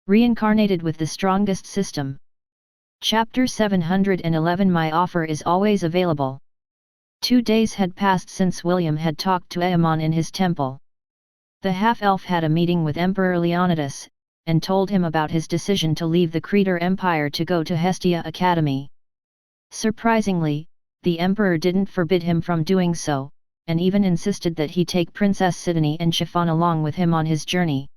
Reincarnated with the strongest system. Chapter 711. My offer is always available. 2 days had passed since William had talked to Aemon in his temple. The half-elf had a meeting with Emperor Leonidas, and told him about his decision to leave the Creter Empire to go to Hestia Academy. Surprisingly, the Emperor didn't forbid him from doing so, and even insisted that he take Princess Sidonie and Chiffon along with him on his journey.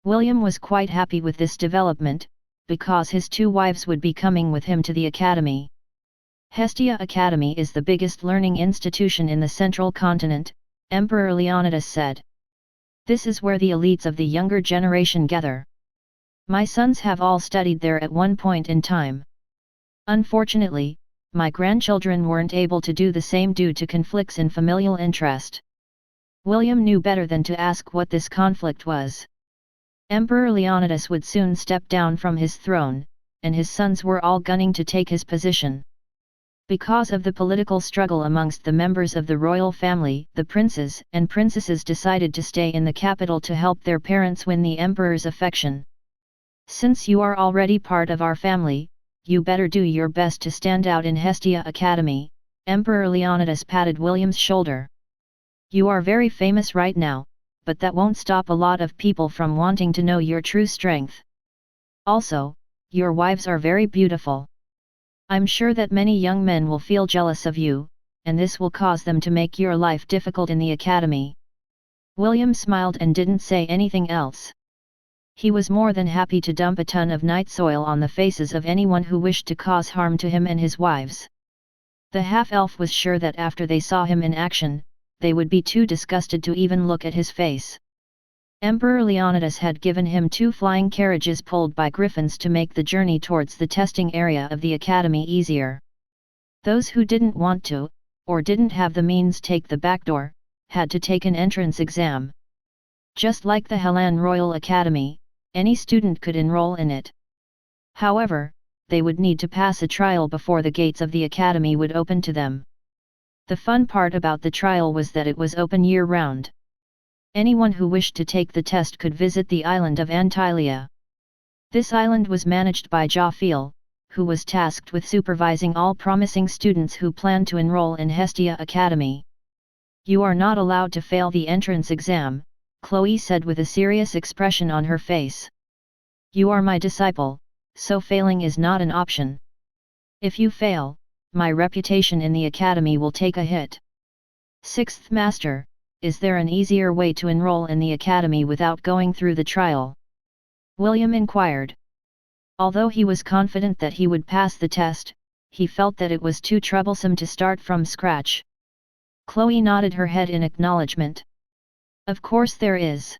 William was quite happy with this development, because his 2 wives would be coming with him to the academy. Hestia Academy is the biggest learning institution in the central continent, Emperor Leonidas said. This is where the elites of the younger generation gather. My sons have all studied there at one point in time. Unfortunately, my grandchildren weren't able to do the same due to conflicts in familial interest. William knew better than to ask what this conflict was. Emperor Leonidas would soon step down from his throne, and his sons were all gunning to take his position. Because of the political struggle amongst the members of the royal family, the princes and princesses decided to stay in the capital to help their parents win the emperor's affection. Since you are already part of our family, you better do your best to stand out in Hestia Academy, Emperor Leonidas patted William's shoulder. You are very famous right now, but that won't stop a lot of people from wanting to know your true strength. Also, your wives are very beautiful. I'm sure that many young men will feel jealous of you, and this will cause them to make your life difficult in the academy. William smiled and didn't say anything else. He was more than happy to dump a ton of night soil on the faces of anyone who wished to cause harm to him and his wives. The half-elf was sure that after they saw him in action, they would be too disgusted to even look at his face. Emperor Leonidas had given him 2 flying carriages pulled by griffins to make the journey towards the testing area of the academy easier. Those who didn't want to, or didn't have the means take the back door, had to take an entrance exam. Just like the Hellan Royal Academy, any student could enroll in it. However, they would need to pass a trial before the gates of the academy would open to them. The fun part about the trial was that it was open year-round. Anyone who wished to take the test could visit the island of Antilia. This island was managed by Jafil, who was tasked with supervising all promising students who planned to enroll in Hestia Academy. You are not allowed to fail the entrance exam, Chloe said with a serious expression on her face. You are my disciple, so failing is not an option. If you fail, my reputation in the academy will take a hit. 6th Master, is there an easier way to enroll in the academy without going through the trial? William inquired. Although he was confident that he would pass the test, he felt that it was too troublesome to start from scratch. Chloe nodded her head in acknowledgement. Of course there is.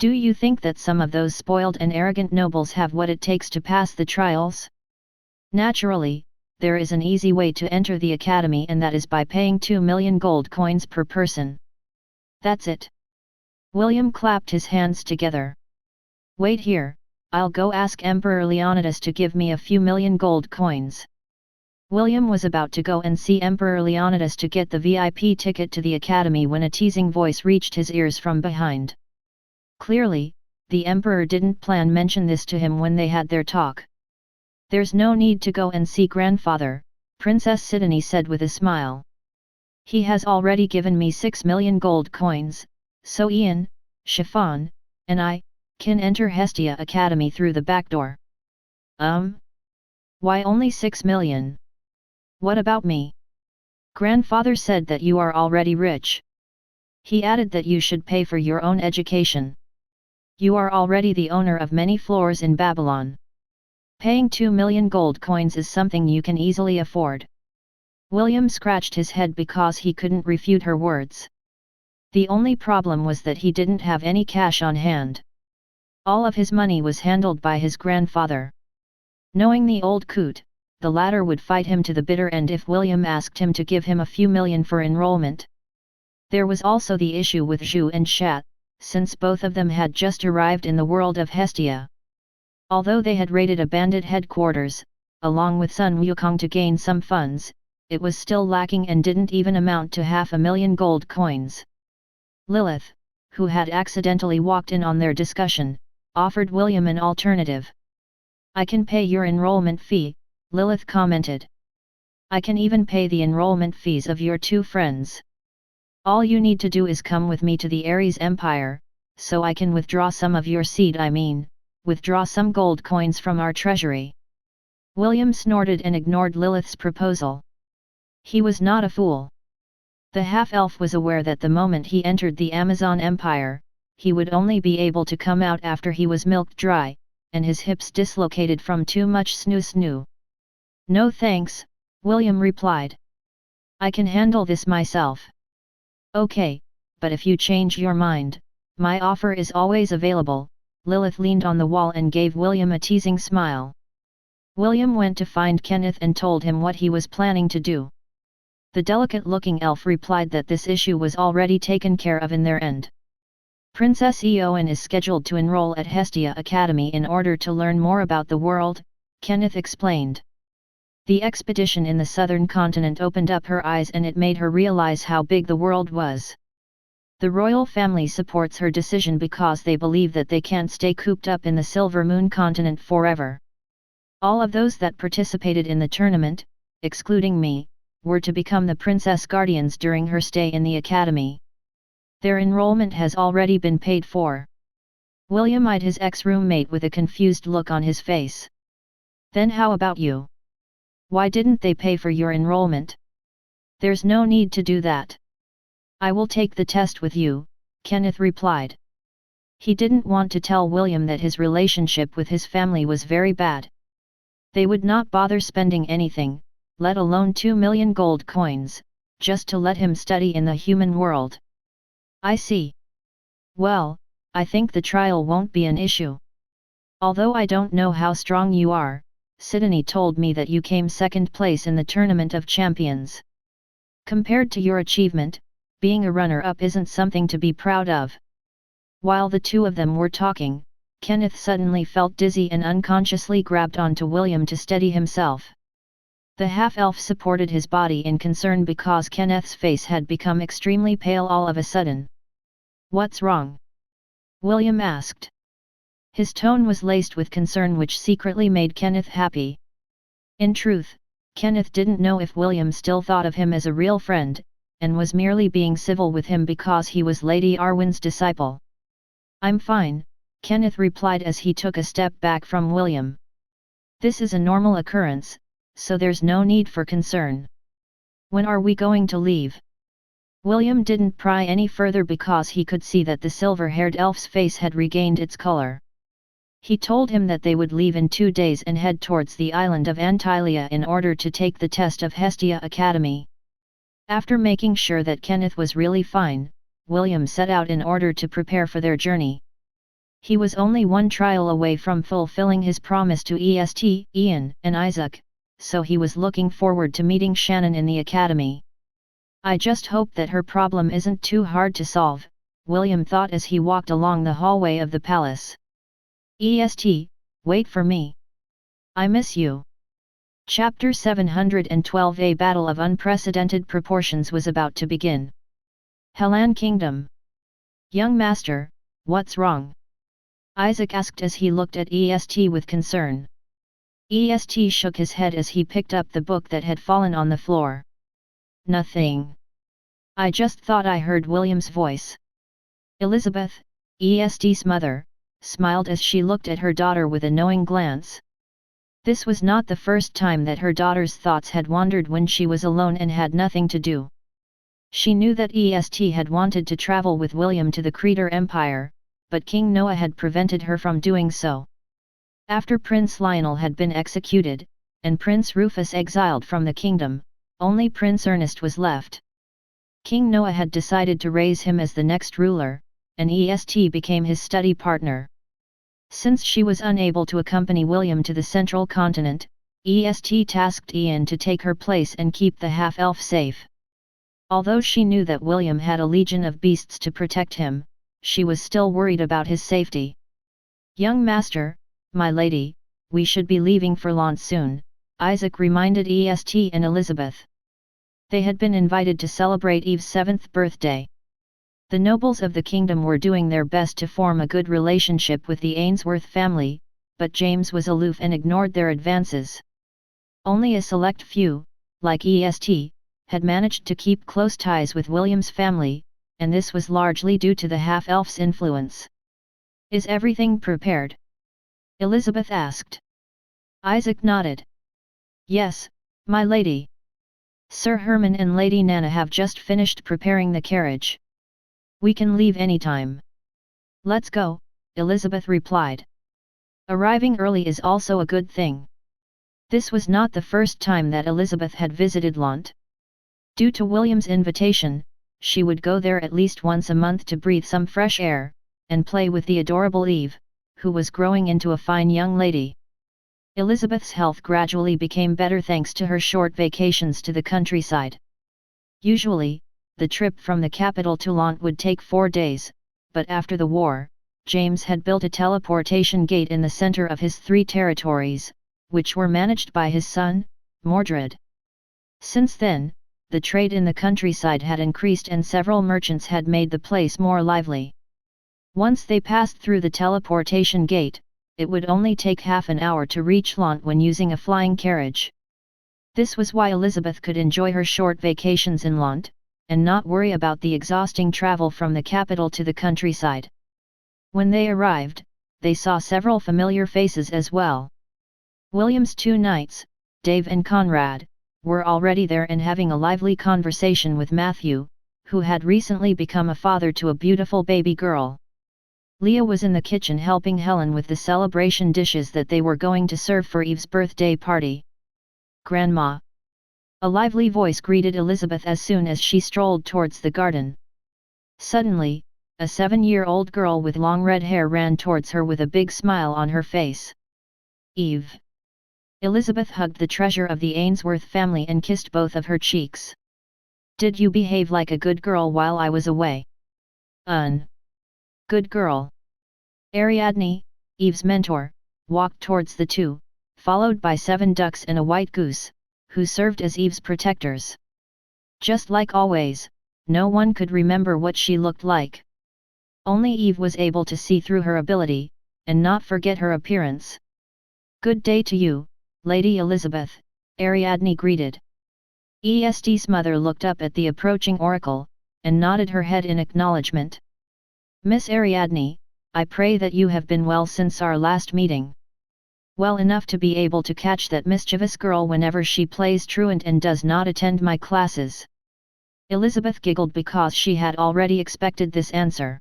Do you think that some of those spoiled and arrogant nobles have what it takes to pass the trials? Naturally, there is an easy way to enter the academy, and that is by paying 2 million gold coins per person. That's it. William clapped his hands together. Wait here, I'll go ask Emperor Leonidas to give me a few million gold coins. William was about to go and see Emperor Leonidas to get the VIP ticket to the academy when a teasing voice reached his ears from behind. Clearly, the Emperor didn't plan mention this to him when they had their talk. There's no need to go and see grandfather, Princess Sidonie said with a smile. He has already given me 6 million gold coins, so Ian, Chiffon, and I, can enter Hestia Academy through the back door. Why only 6 million? What about me? Grandfather said that you are already rich. He added that you should pay for your own education. You are already the owner of many floors in Babylon. Paying 2 million gold coins is something you can easily afford. William scratched his head because he couldn't refute her words. The only problem was that he didn't have any cash on hand. All of his money was handled by his grandfather. Knowing the old coot, the latter would fight him to the bitter end if William asked him to give him a few million for enrollment. There was also the issue with Zhu and Shat, since both of them had just arrived in the world of Hestia. Although they had raided a bandit headquarters, along with Sun Wukong to gain some funds, it was still lacking and didn't even amount to 500,000 gold coins. Lilith, who had accidentally walked in on their discussion, offered William an alternative. I can pay your enrollment fee, Lilith commented. I can even pay the enrollment fees of your two friends. All you need to do is come with me to the Ares Empire, so I can withdraw some of your seed withdraw some gold coins from our treasury. William snorted and ignored Lilith's proposal. He was not a fool. The half-elf was aware that the moment he entered the Amazon Empire, he would only be able to come out after he was milked dry, and his hips dislocated from too much snoo-snoo. No thanks, William replied. I can handle this myself. Okay, but if you change your mind, my offer is always available. Lilith leaned on the wall and gave William a teasing smile. William went to find Kenneth and told him what he was planning to do. The delicate-looking elf replied that this issue was already taken care of in their end. Princess Eowyn is scheduled to enroll at Hestia Academy in order to learn more about the world, Kenneth explained. The expedition in the southern continent opened up her eyes and it made her realize how big the world was. The royal family supports her decision because they believe that they can't stay cooped up in the Silver Moon continent forever. All of those that participated in the tournament, excluding me, were to become the Princess Guardians during her stay in the academy. Their enrollment has already been paid for. William eyed his ex-roommate with a confused look on his face. Then how about you? Why didn't they pay for your enrollment? There's no need to do that. I will take the test with you, Kenneth replied. He didn't want to tell William that his relationship with his family was very bad. They would not bother spending anything, let alone 2 million gold coins, just to let him study in the human world. I see. Well, I think the trial won't be an issue. Although I don't know how strong you are, Sidonie told me that you came second place in the Tournament of Champions. Compared to your achievement, being a runner-up isn't something to be proud of. While the two of them were talking, Kenneth suddenly felt dizzy and unconsciously grabbed onto William to steady himself. The half-elf supported his body in concern because Kenneth's face had become extremely pale all of a sudden. What's wrong? William asked. His tone was laced with concern which secretly made Kenneth happy. In truth, Kenneth didn't know if William still thought of him as a real friend, and was merely being civil with him because he was Lady Arwen's disciple. I'm fine, Kenneth replied as he took a step back from William. This is a normal occurrence, so there's no need for concern. When are we going to leave? William didn't pry any further because he could see that the silver-haired elf's face had regained its color. He told him that they would leave in 2 days and head towards the island of Antilia in order to take the test of Hestia Academy. After making sure that Kenneth was really fine, William set out in order to prepare for their journey. He was only one trial away from fulfilling his promise to Ian and Isaac, so he was looking forward to meeting Shannon in the academy. I just hope that her problem isn't too hard to solve, William thought as he walked along the hallway of the palace. Wait for me. I miss you. Chapter 712. A battle of unprecedented proportions was about to begin. Helan Kingdom. Young master, what's wrong? Isaac asked as he looked at EST with concern. EST shook his head as he picked up the book that had fallen on the floor. Nothing. I just thought I heard William's voice. Elizabeth, EST's mother, smiled as she looked at her daughter with a knowing glance. This was not the first time that her daughter's thoughts had wandered when she was alone and had nothing to do. She knew that EST had wanted to travel with William to the Creator Empire, but King Noah had prevented her from doing so. After Prince Lionel had been executed, and Prince Rufus exiled from the kingdom, only Prince Ernest was left. King Noah had decided to raise him as the next ruler, and EST became his study partner. Since she was unable to accompany William to the central continent, EST tasked Ian to take her place and keep the half-elf safe. Although she knew that William had a legion of beasts to protect him, she was still worried about his safety. Young master, my lady, we should be leaving for Lont soon, Isaac reminded EST and Elizabeth. They had been invited to celebrate Eve's 7th birthday. The nobles of the kingdom were doing their best to form a good relationship with the Ainsworth family, but James was aloof and ignored their advances. Only a select few, like EST, had managed to keep close ties with William's family, and this was largely due to the half-elf's influence. "Is everything prepared?" Elizabeth asked. Isaac nodded. "Yes, my lady. Sir Herman and Lady Nana have just finished preparing the carriage. We can leave anytime." "Let's go," Elizabeth replied. Arriving early is also a good thing. This was not the first time that Elizabeth had visited Lant. Due to William's invitation, she would go there at least once a month to breathe some fresh air, and play with the adorable Eve, who was growing into a fine young lady. Elizabeth's health gradually became better thanks to her short vacations to the countryside. Usually, the trip from the capital to Lant would take 4 days, but after the war, James had built a teleportation gate in the center of his 3 territories, which were managed by his son, Mordred. Since then, the trade in the countryside had increased and several merchants had made the place more lively. Once they passed through the teleportation gate, it would only take half an hour to reach Lant when using a flying carriage. This was why Elizabeth could enjoy her short vacations in Lant, and not worry about the exhausting travel from the capital to the countryside. When they arrived, they saw several familiar faces as well. William's 2 knights, Dave and Conrad, were already there and having a lively conversation with Matthew, who had recently become a father to a beautiful baby girl. Leah was in the kitchen helping Helen with the celebration dishes that they were going to serve for Eve's birthday party. "Grandma!" A lively voice greeted Elizabeth as soon as she strolled towards the garden. Suddenly, a 7-year-old girl with long red hair ran towards her with a big smile on her face. "Eve!" Elizabeth hugged the treasure of the Ainsworth family and kissed both of her cheeks. "Did you behave like a good girl while I was away?" Good girl." Ariadne, Eve's mentor, walked towards the two, followed by 7 ducks and a white goose, who served as Eve's protectors. Just like always, no one could remember what she looked like. Only Eve was able to see through her ability, and not forget her appearance. "Good day to you, Lady Elizabeth," Ariadne greeted. EST's mother looked up at the approaching oracle, and nodded her head in acknowledgement. "Miss Ariadne, I pray that you have been well since our last meeting. Well enough to be able to catch that mischievous girl whenever she plays truant and does not attend my classes." Elizabeth giggled because she had already expected this answer.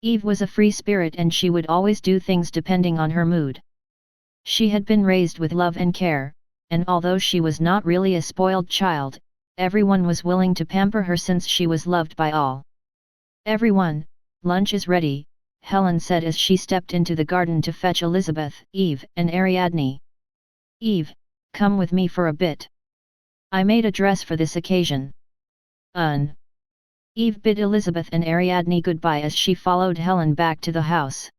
Eve was a free spirit and she would always do things depending on her mood. She had been raised with love and care, and although she was not really a spoiled child, everyone was willing to pamper her since she was loved by all. "Everyone, lunch is ready," Helen said as she stepped into the garden to fetch Elizabeth, Eve, and Ariadne. "Eve, come with me for a bit. I made a dress for this occasion." Eve bid Elizabeth and Ariadne goodbye as she followed Helen back to the house.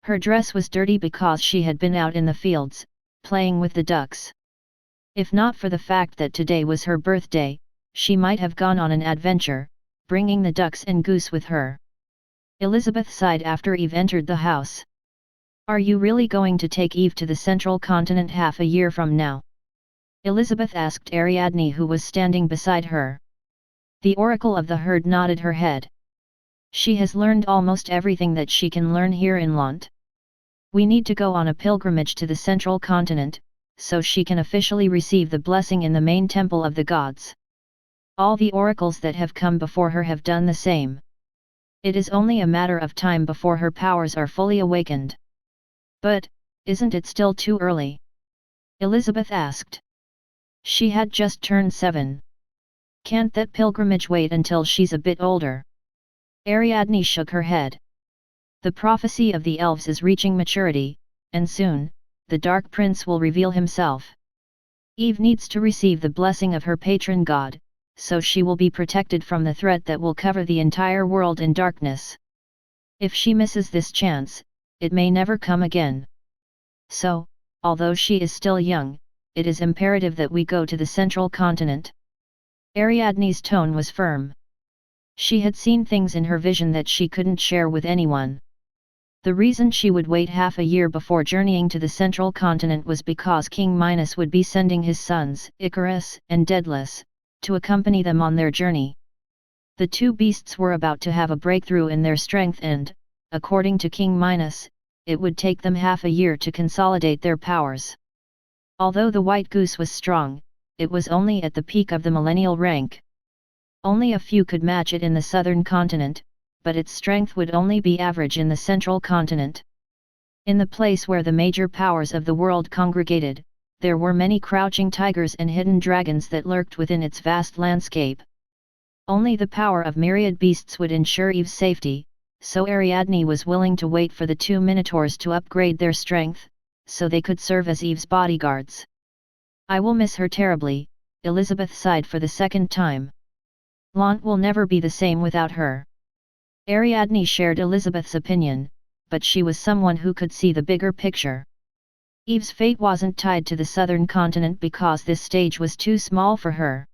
Her dress was dirty because she had been out in the fields, playing with the ducks. If not for the fact that today was her birthday, she might have gone on an adventure, bringing the ducks and goose with her. Elizabeth sighed after Eve entered the house. "Are you really going to take Eve to the central continent half a year from now?" Elizabeth asked Ariadne, who was standing beside her. The oracle of the herd nodded her head. "She has learned almost everything that she can learn here in Lant. We need to go on a pilgrimage to the central continent, so she can officially receive the blessing in the main temple of the gods. All the oracles that have come before her have done the same. It is only a matter of time before her powers are fully awakened." "But, isn't it still too early?" Elizabeth asked. She had just turned 7. "Can't that pilgrimage wait until she's a bit older?" Ariadne shook her head. "The prophecy of the elves is reaching maturity, and soon, the Dark Prince will reveal himself. Eve needs to receive the blessing of her patron god, so she will be protected from the threat that will cover the entire world in darkness. If she misses this chance, it may never come again. So, although she is still young, it is imperative that we go to the central continent." Ariadne's tone was firm. She had seen things in her vision that she couldn't share with anyone. The reason she would wait half a year before journeying to the central continent was because King Minos would be sending his sons, Icarus and Daedalus, to accompany them on their journey. The two beasts were about to have a breakthrough in their strength and, according to King Minos, it would take them half a year to consolidate their powers. Although the white goose was strong, it was only at the peak of the millennial rank. Only a few could match it in the southern continent, but its strength would only be average in the central continent. In the place where the major powers of the world congregated, there were many crouching tigers and hidden dragons that lurked within its vast landscape. Only the power of myriad beasts would ensure Eve's safety, so Ariadne was willing to wait for the two minotaurs to upgrade their strength, so they could serve as Eve's bodyguards. I will miss her terribly, Elizabeth sighed for the second time. Lant will never be the same without her. Ariadne shared Elizabeth's opinion, but she was someone who could see the bigger picture. Eve's fate wasn't tied to the southern continent because this stage was too small for her.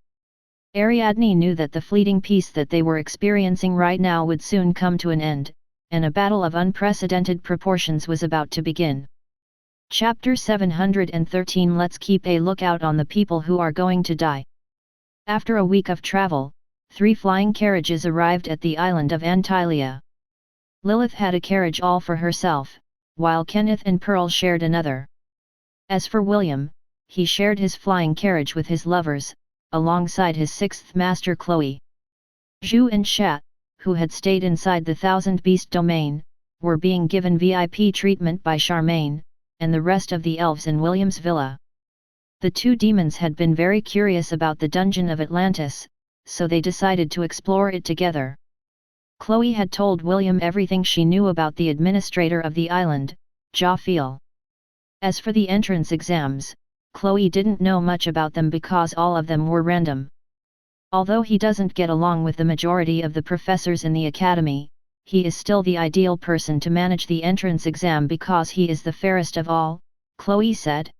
Ariadne knew that the fleeting peace that they were experiencing right now would soon come to an end, and a battle of unprecedented proportions was about to begin. Chapter 713 Let's keep a lookout on the people who are going to die. After a week of travel, 3 flying carriages arrived at the island of Antilia. Lilith had a carriage all for herself, while Kenneth and Pearl shared another. As for William, he shared his flying carriage with his lovers, alongside his 6th master Chloe. Zhu and Shat, who had stayed inside the Thousand Beast domain, were being given VIP treatment by Charmaine, and the rest of the elves in William's villa. The two demons had been very curious about the dungeon of Atlantis, so they decided to explore it together. Chloe had told William everything she knew about the administrator of the island, Jafil. As for the entrance exams, Chloe didn't know much about them because all of them were random. Although he doesn't get along with the majority of the professors in the academy, he is still the ideal person to manage the entrance exam because he is the fairest of all, Chloe said.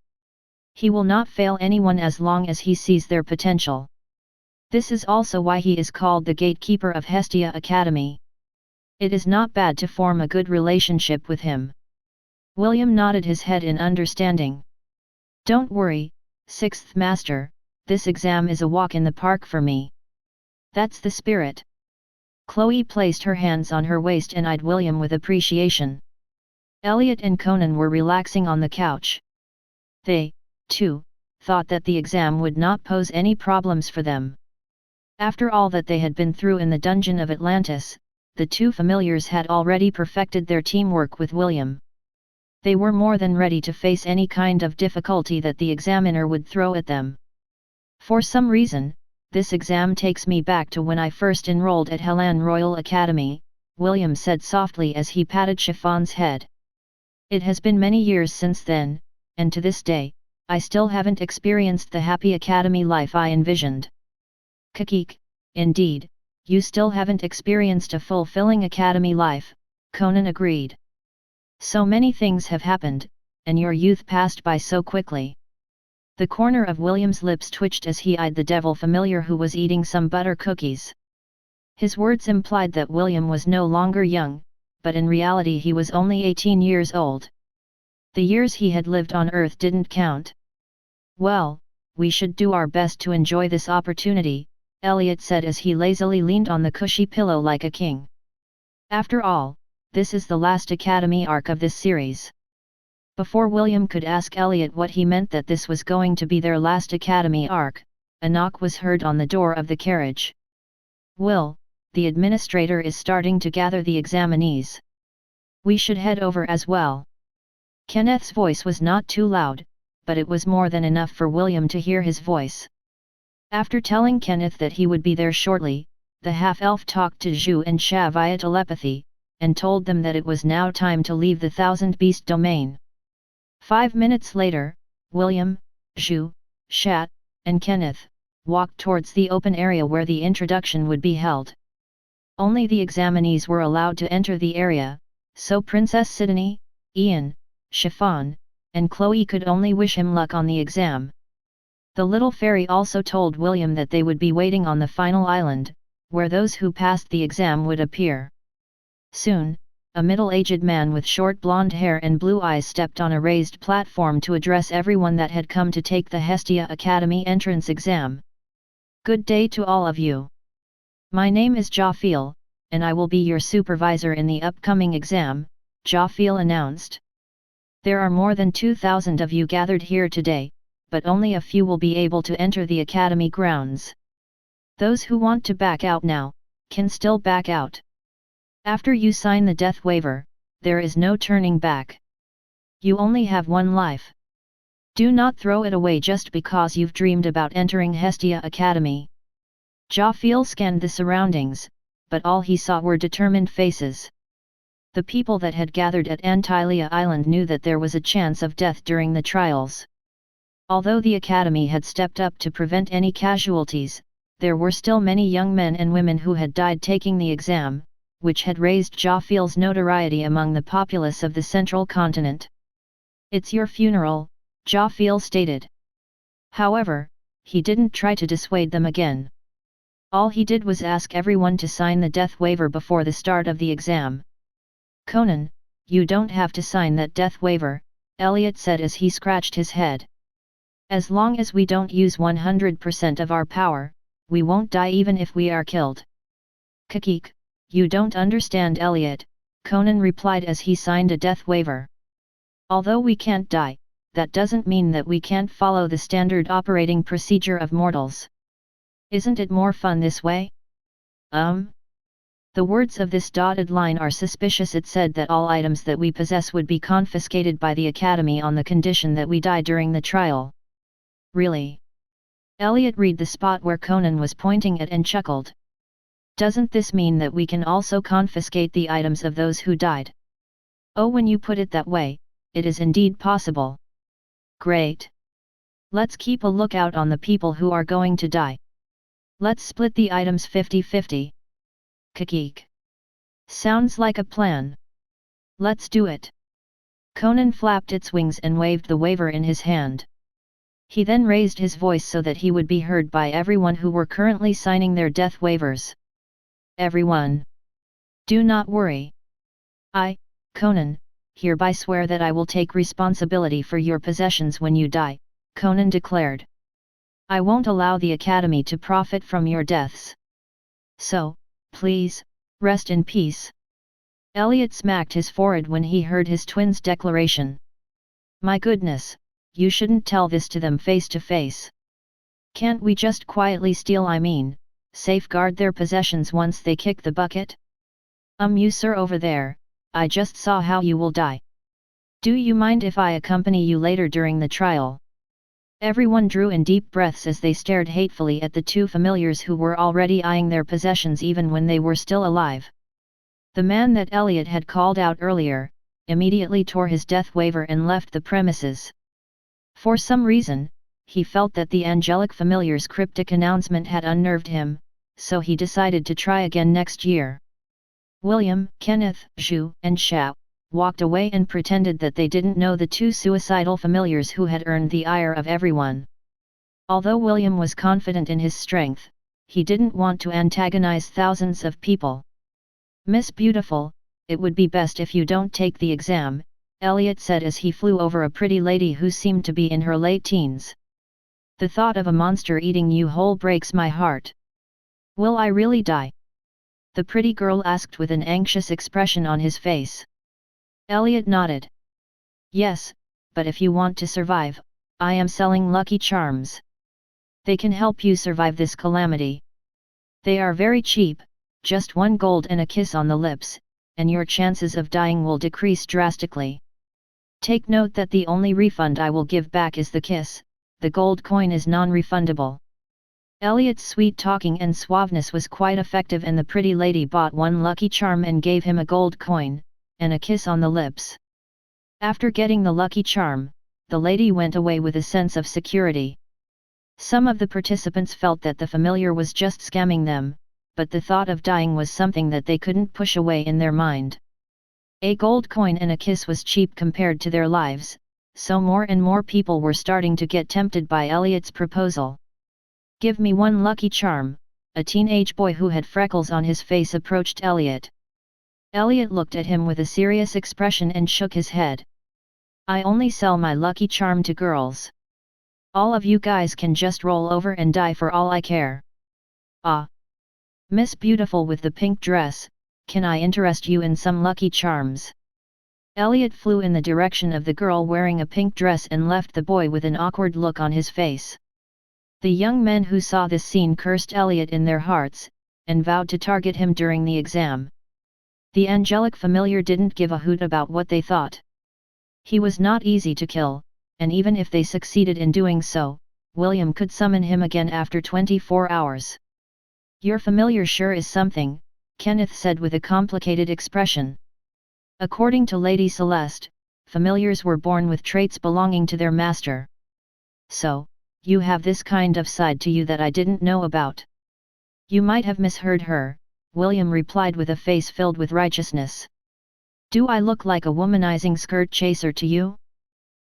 He will not fail anyone as long as he sees their potential. This is also why he is called the gatekeeper of Hestia Academy. It is not bad to form a good relationship with him. William nodded his head in understanding. Don't worry, 6th Master, this exam is a walk in the park for me. That's the spirit. Chloe placed her hands on her waist and eyed William with appreciation. Elliot and Conan were relaxing on the couch. They, too, thought that the exam would not pose any problems for them. After all that they had been through in the dungeon of Atlantis, the two familiars had already perfected their teamwork with William. They were more than ready to face any kind of difficulty that the examiner would throw at them. For some reason, this exam takes me back to when I first enrolled at Helan Royal Academy, William said softly as he patted Chiffon's head. It has been many years since then, and to this day, I still haven't experienced the happy academy life I envisioned. Kakik, indeed, you still haven't experienced a fulfilling academy life, Conan agreed. So many things have happened, and your youth passed by so quickly. The corner of William's lips twitched as he eyed the devil familiar who was eating some butter cookies. His words implied that William was no longer young, but in reality he was only 18 years old. The years he had lived on Earth didn't count. Well, we should do our best to enjoy this opportunity, Elliot said as he lazily leaned on the cushy pillow like a king. After all, this is the last Academy arc of this series. Before William could ask Elliot what he meant that this was going to be their last Academy arc, a knock was heard on the door of the carriage. Will, the administrator is starting to gather the examinees. We should head over as well. Kenneth's voice was not too loud, but it was more than enough for William to hear his voice. After telling Kenneth that he would be there shortly, the half-elf talked to Zhu and Sha via telepathy, and told them that it was now time to leave the Thousand Beast domain. 5 minutes later, William, Zhu, Shat, and Kenneth walked towards the open area where the introduction would be held. Only the examinees were allowed to enter the area, so Princess Sidonie, Ian, Chiffon, and Chloe could only wish him luck on the exam. The little fairy also told William that they would be waiting on the final island, where those who passed the exam would appear. Soon, a middle-aged man with short blonde hair and blue eyes stepped on a raised platform to address everyone that had come to take the Hestia Academy entrance exam. Good day to all of you. My name is Jafil, and I will be your supervisor in the upcoming exam, Jafil announced. There are more than 2,000 of you gathered here today, but only a few will be able to enter the academy grounds. Those who want to back out now, can still back out. After you sign the death waiver, there is no turning back. You only have one life. Do not throw it away just because you've dreamed about entering Hestia Academy. Jafil scanned the surroundings, but all he saw were determined faces. The people that had gathered at Antilia Island knew that there was a chance of death during the trials. Although the Academy had stepped up to prevent any casualties, there were still many young men and women who had died taking the exam, which had raised Jafil's notoriety among the populace of the central continent. It's your funeral, Jafil stated. However, he didn't try to dissuade them again. All he did was ask everyone to sign the death waiver before the start of the exam. Conan, you don't have to sign that death waiver, Elliot said as he scratched his head. As long as we don't use 100% of our power, we won't die even if we are killed. Kakik, you don't understand Elliot, Conan replied as he signed a death waiver. Although we can't die, that doesn't mean that we can't follow the standard operating procedure of mortals. Isn't it more fun this way? The words of this dotted line are suspicious. It said that all items that we possess would be confiscated by the Academy on the condition that we die during the trial. Really? Elliot read the spot where Conan was pointing at and chuckled. Doesn't this mean that we can also confiscate the items of those who died? Oh, when you put it that way, it is indeed possible. Great. Let's keep a lookout on the people who are going to die. Let's split the items 50-50. Kakik. Sounds like a plan. Let's do it. Conan flapped its wings and waved the waiver in his hand. He then raised his voice so that he would be heard by everyone who were currently signing their death waivers. Everyone. Do not worry. I, Conan, hereby swear that I will take responsibility for your possessions when you die, Conan declared. I won't allow the Academy to profit from your deaths. So, please, rest in peace. Elliot smacked his forehead when he heard his twin's declaration. My goodness, you shouldn't tell this to them face to face. Can't we just quietly steal, safeguard their possessions once they kick the bucket? You sir over there, I just saw how you will die. Do you mind if I accompany you later during the trial? Everyone drew in deep breaths as they stared hatefully at the two familiars who were already eyeing their possessions even when they were still alive. The man that Elliot had called out earlier, immediately tore his death waiver and left the premises. For some reason, he felt that the angelic familiar's cryptic announcement had unnerved him, so he decided to try again next year. William, Kenneth, Zhu, and Xiao walked away and pretended that they didn't know the two suicidal familiars who had earned the ire of everyone. Although William was confident in his strength, he didn't want to antagonize thousands of people. Miss Beautiful, it would be best if you don't take the exam, Elliot said as he flew over a pretty lady who seemed to be in her late teens. The thought of a monster eating you whole breaks my heart. Will I really die? The pretty girl asked with an anxious expression on his face. Elliot nodded. Yes, but if you want to survive, I am selling lucky charms. They can help you survive this calamity. They are very cheap, just 1 gold and a kiss on the lips, and your chances of dying will decrease drastically. Take note that the only refund I will give back is the kiss, the gold coin is non-refundable. Elliot's sweet talking and suaveness was quite effective, and the pretty lady bought 1 lucky charm and gave him a gold coin, and a kiss on the lips. After getting the lucky charm, the lady went away with a sense of security. Some of the participants felt that the familiar was just scamming them, but the thought of dying was something that they couldn't push away in their mind. A gold coin and a kiss was cheap compared to their lives, so more and more people were starting to get tempted by Elliot's proposal. Give me 1 lucky charm, a teenage boy who had freckles on his face approached Elliot. Elliot looked at him with a serious expression and shook his head. I only sell my lucky charm to girls. All of you guys can just roll over and die for all I care. Ah! Miss Beautiful with the pink dress, can I interest you in some lucky charms? Elliot flew in the direction of the girl wearing a pink dress and left the boy with an awkward look on his face. The young men who saw this scene cursed Elliot in their hearts, and vowed to target him during the exam. The angelic familiar didn't give a hoot about what they thought. He was not easy to kill, and even if they succeeded in doing so, William could summon him again after 24 hours. Your familiar sure is something, Kenneth said with a complicated expression. According to Lady Celeste, familiars were born with traits belonging to their master. So, you have this kind of side to you that I didn't know about. You might have misheard her, William replied with a face filled with righteousness. Do I look like a womanizing skirt chaser to you?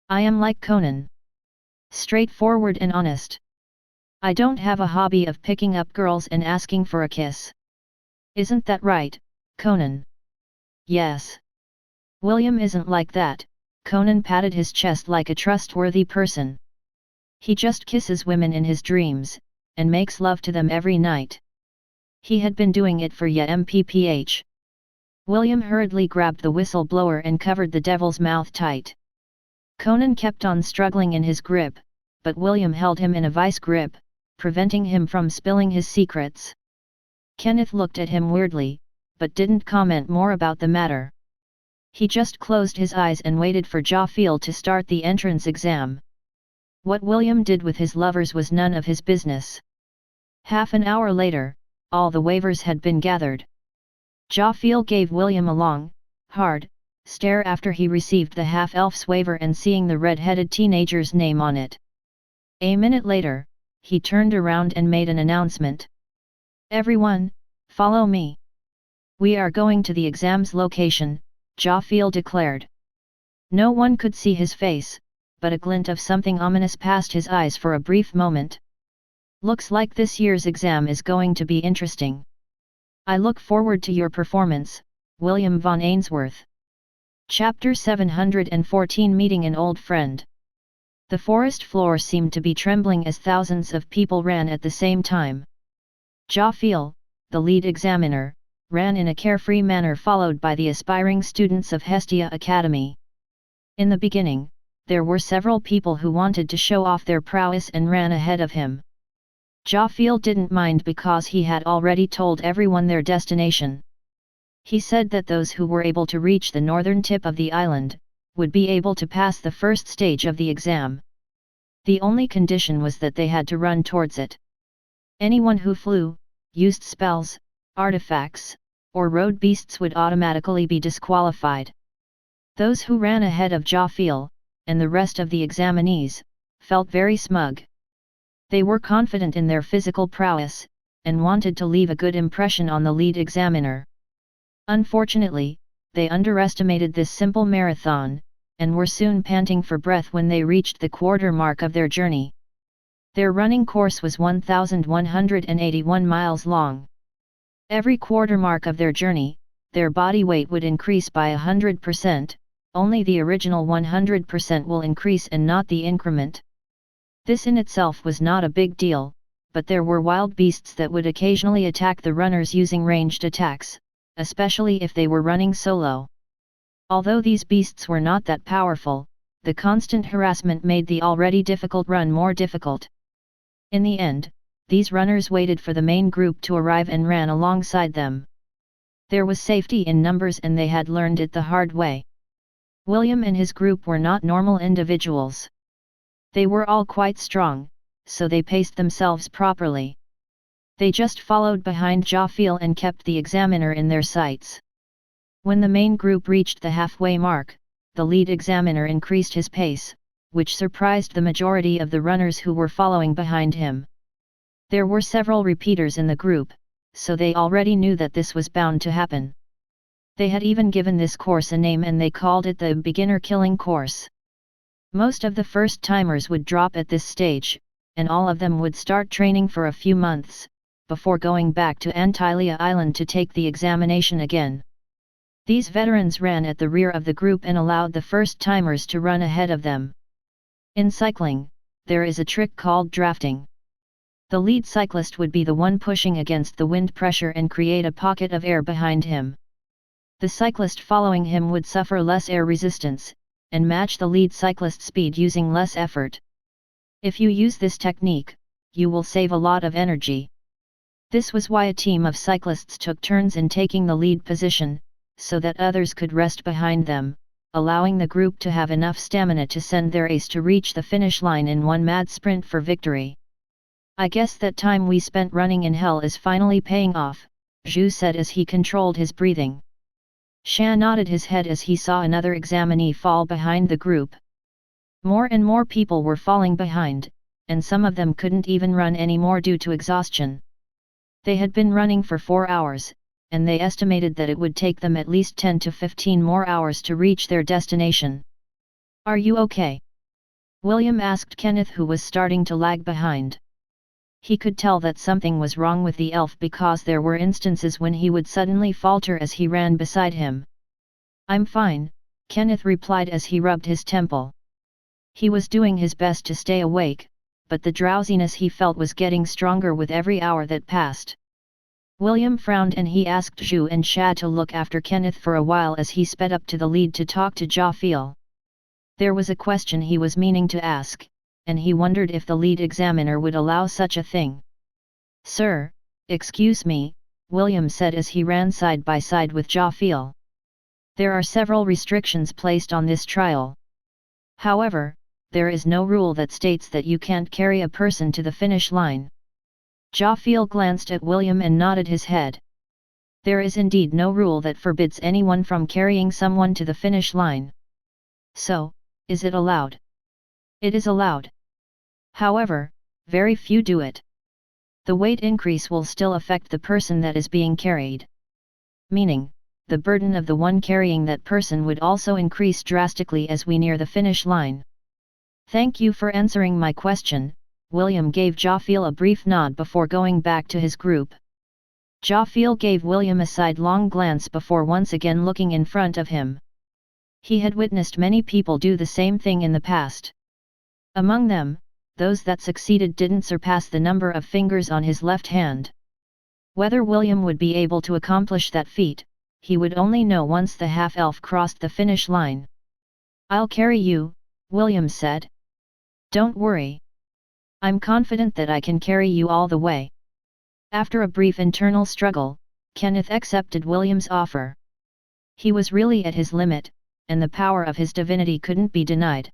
I am like Conan. Straightforward and honest. I don't have a hobby of picking up girls and asking for a kiss. Isn't that right, Conan? Yes. William isn't like that, Conan patted his chest like a trustworthy person. He just kisses women in his dreams, and makes love to them every night. He had been doing it for mph. William hurriedly grabbed the whistle-blower and covered the devil's mouth tight. Conan kept on struggling in his grip, but William held him in a vice grip, preventing him from spilling his secrets. Kenneth looked at him weirdly, but didn't comment more about the matter. He just closed his eyes and waited for Jafil to start the entrance exam. What William did with his lovers was none of his business. Half an hour later, all the waivers had been gathered. Jafil gave William a long, hard stare after he received the half-elf's waiver and seeing the red-headed teenager's name on it. A minute later, he turned around and made an announcement. Everyone, follow me. We are going to the exam's location, Jafil declared. No one could see his face, but a glint of something ominous passed his eyes for a brief moment. Looks like this year's exam is going to be interesting. I look forward to your performance, William von Ainsworth. Chapter 714 Meeting an Old Friend. The forest floor seemed to be trembling as thousands of people ran at the same time. Jafil, the lead examiner, ran in a carefree manner followed by the aspiring students of Hestia Academy. In the beginning, there were several people who wanted to show off their prowess and ran ahead of him. Jafil didn't mind because he had already told everyone their destination. He said that those who were able to reach the northern tip of the island, would be able to pass the first stage of the exam. The only condition was that they had to run towards it. Anyone who flew, used spells, artifacts, or rode beasts would automatically be disqualified. Those who ran ahead of Jafil, and the rest of the examinees, felt very smug. They were confident in their physical prowess, and wanted to leave a good impression on the lead examiner. Unfortunately, they underestimated this simple marathon, and were soon panting for breath when they reached the quarter mark of their journey. Their running course was 1,181 miles long. Every quarter mark of their journey, their body weight would increase by 100%, only the original 100% will increase and not the increment. This in itself was not a big deal, but there were wild beasts that would occasionally attack the runners using ranged attacks, especially if they were running solo. Although these beasts were not that powerful, the constant harassment made the already difficult run more difficult. In the end, these runners waited for the main group to arrive and ran alongside them. There was safety in numbers and they had learned it the hard way. William and his group were not normal individuals. They were all quite strong, so they paced themselves properly. They just followed behind Jafil and kept the examiner in their sights. When the main group reached the halfway mark, the lead examiner increased his pace, which surprised the majority of the runners who were following behind him. There were several repeaters in the group, so they already knew that this was bound to happen. They had even given this course a name and they called it the beginner killing course. Most of the first-timers would drop at this stage, and all of them would start training for a few months, before going back to Antilia Island to take the examination again. These veterans ran at the rear of the group and allowed the first-timers to run ahead of them. In cycling, there is a trick called drafting. The lead cyclist would be the one pushing against the wind pressure and create a pocket of air behind him. The cyclist following him would suffer less air resistance, and match the lead cyclist's speed using less effort. If you use this technique, you will save a lot of energy. This was why a team of cyclists took turns in taking the lead position, so that others could rest behind them, allowing the group to have enough stamina to send their ace to reach the finish line in one mad sprint for victory. I guess that time we spent running in hell is finally paying off, Zhu said as he controlled his breathing. Sha nodded his head as he saw another examinee fall behind the group. More and more people were falling behind, and some of them couldn't even run anymore due to exhaustion. They had been running for 4 hours, and they estimated that it would take them at least 10 to 15 more hours to reach their destination. "Are you okay?" William asked Kenneth, who was starting to lag behind. He could tell that something was wrong with the elf because there were instances when he would suddenly falter as he ran beside him. "I'm fine," Kenneth replied as he rubbed his temple. He was doing his best to stay awake, but the drowsiness he felt was getting stronger with every hour that passed. William frowned and he asked Zhu and Sha to look after Kenneth for a while as he sped up to the lead to talk to Jafil. There was a question he was meaning to ask, and he wondered if the lead examiner would allow such a thing. "Sir, excuse me," William said as he ran side by side with Jafil. "There are several restrictions placed on this trial. However, there is no rule that states that you can't carry a person to the finish line." Jafil glanced at William and nodded his head. "There is indeed no rule that forbids anyone from carrying someone to the finish line. So, is it allowed?" "It is allowed. However, very few do it. The weight increase will still affect the person that is being carried. Meaning, the burden of the one carrying that person would also increase drastically as we near the finish line." "Thank you for answering my question," William gave Jafil a brief nod before going back to his group. Jafil gave William a sidelong glance before once again looking in front of him. He had witnessed many people do the same thing in the past. Among them, those that succeeded didn't surpass the number of fingers on his left hand. Whether William would be able to accomplish that feat, he would only know once the half-elf crossed the finish line. "I'll carry you," William said. "Don't worry. I'm confident that I can carry you all the way." After a brief internal struggle, Kenneth accepted William's offer. He was really at his limit, and the power of his divinity couldn't be denied.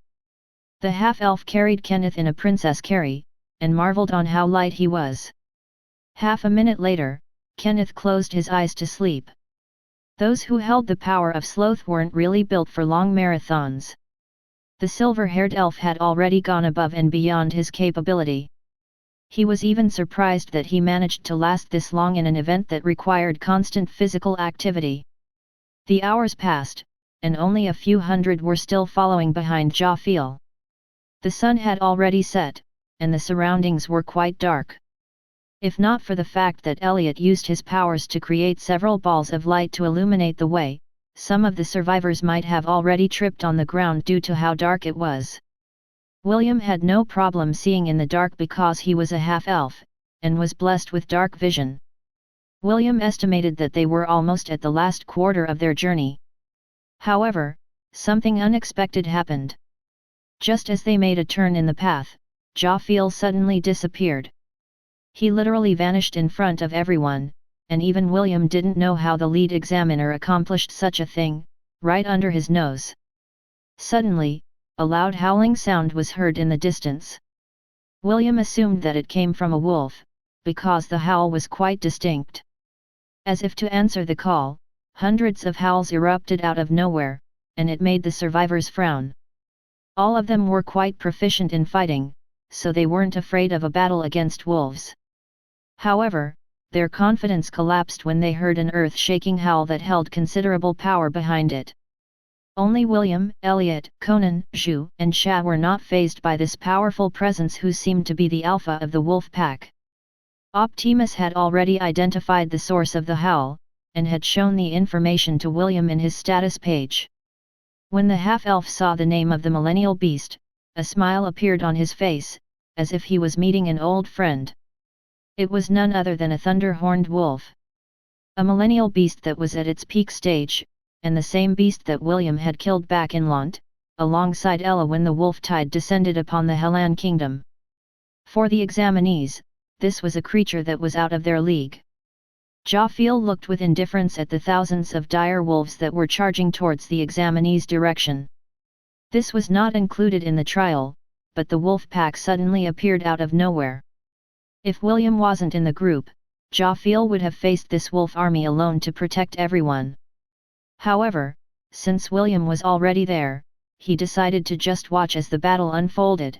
The half-elf carried Kenneth in a princess carry, and marveled on how light he was. Half a minute later, Kenneth closed his eyes to sleep. Those who held the power of sloth weren't really built for long marathons. The silver-haired elf had already gone above and beyond his capability. He was even surprised that he managed to last this long in an event that required constant physical activity. The hours passed, and only a few hundred were still following behind Jafil. The sun had already set, and the surroundings were quite dark. If not for the fact that Elliot used his powers to create several balls of light to illuminate the way, some of the survivors might have already tripped on the ground due to how dark it was. William had no problem seeing in the dark because he was a half-elf, and was blessed with dark vision. William estimated that they were almost at the last quarter of their journey. However, something unexpected happened. Just as they made a turn in the path, Jafil suddenly disappeared. He literally vanished in front of everyone, and even William didn't know how the lead examiner accomplished such a thing, right under his nose. Suddenly, a loud howling sound was heard in the distance. William assumed that it came from a wolf, because the howl was quite distinct. As if to answer the call, hundreds of howls erupted out of nowhere, and it made the survivors frown. All of them were quite proficient in fighting, so they weren't afraid of a battle against wolves. However, their confidence collapsed when they heard an earth-shaking howl that held considerable power behind it. Only William, Elliot, Conan, Zhu, and Sha were not fazed by this powerful presence who seemed to be the alpha of the wolf pack. Optimus had already identified the source of the howl, and had shown the information to William in his status page. When the half-elf saw the name of the millennial beast, a smile appeared on his face, as if he was meeting an old friend. It was none other than a thunder-horned wolf. A millennial beast that was at its peak stage, and the same beast that William had killed back in Lant, alongside Ella when the wolf tide descended upon the Hellan kingdom. For the examinees, this was a creature that was out of their league. Jafil looked with indifference at the thousands of dire wolves that were charging towards the examinees' direction. This was not included in the trial, but the wolf pack suddenly appeared out of nowhere. If William wasn't in the group, Jafil would have faced this wolf army alone to protect everyone. However, since William was already there, he decided to just watch as the battle unfolded.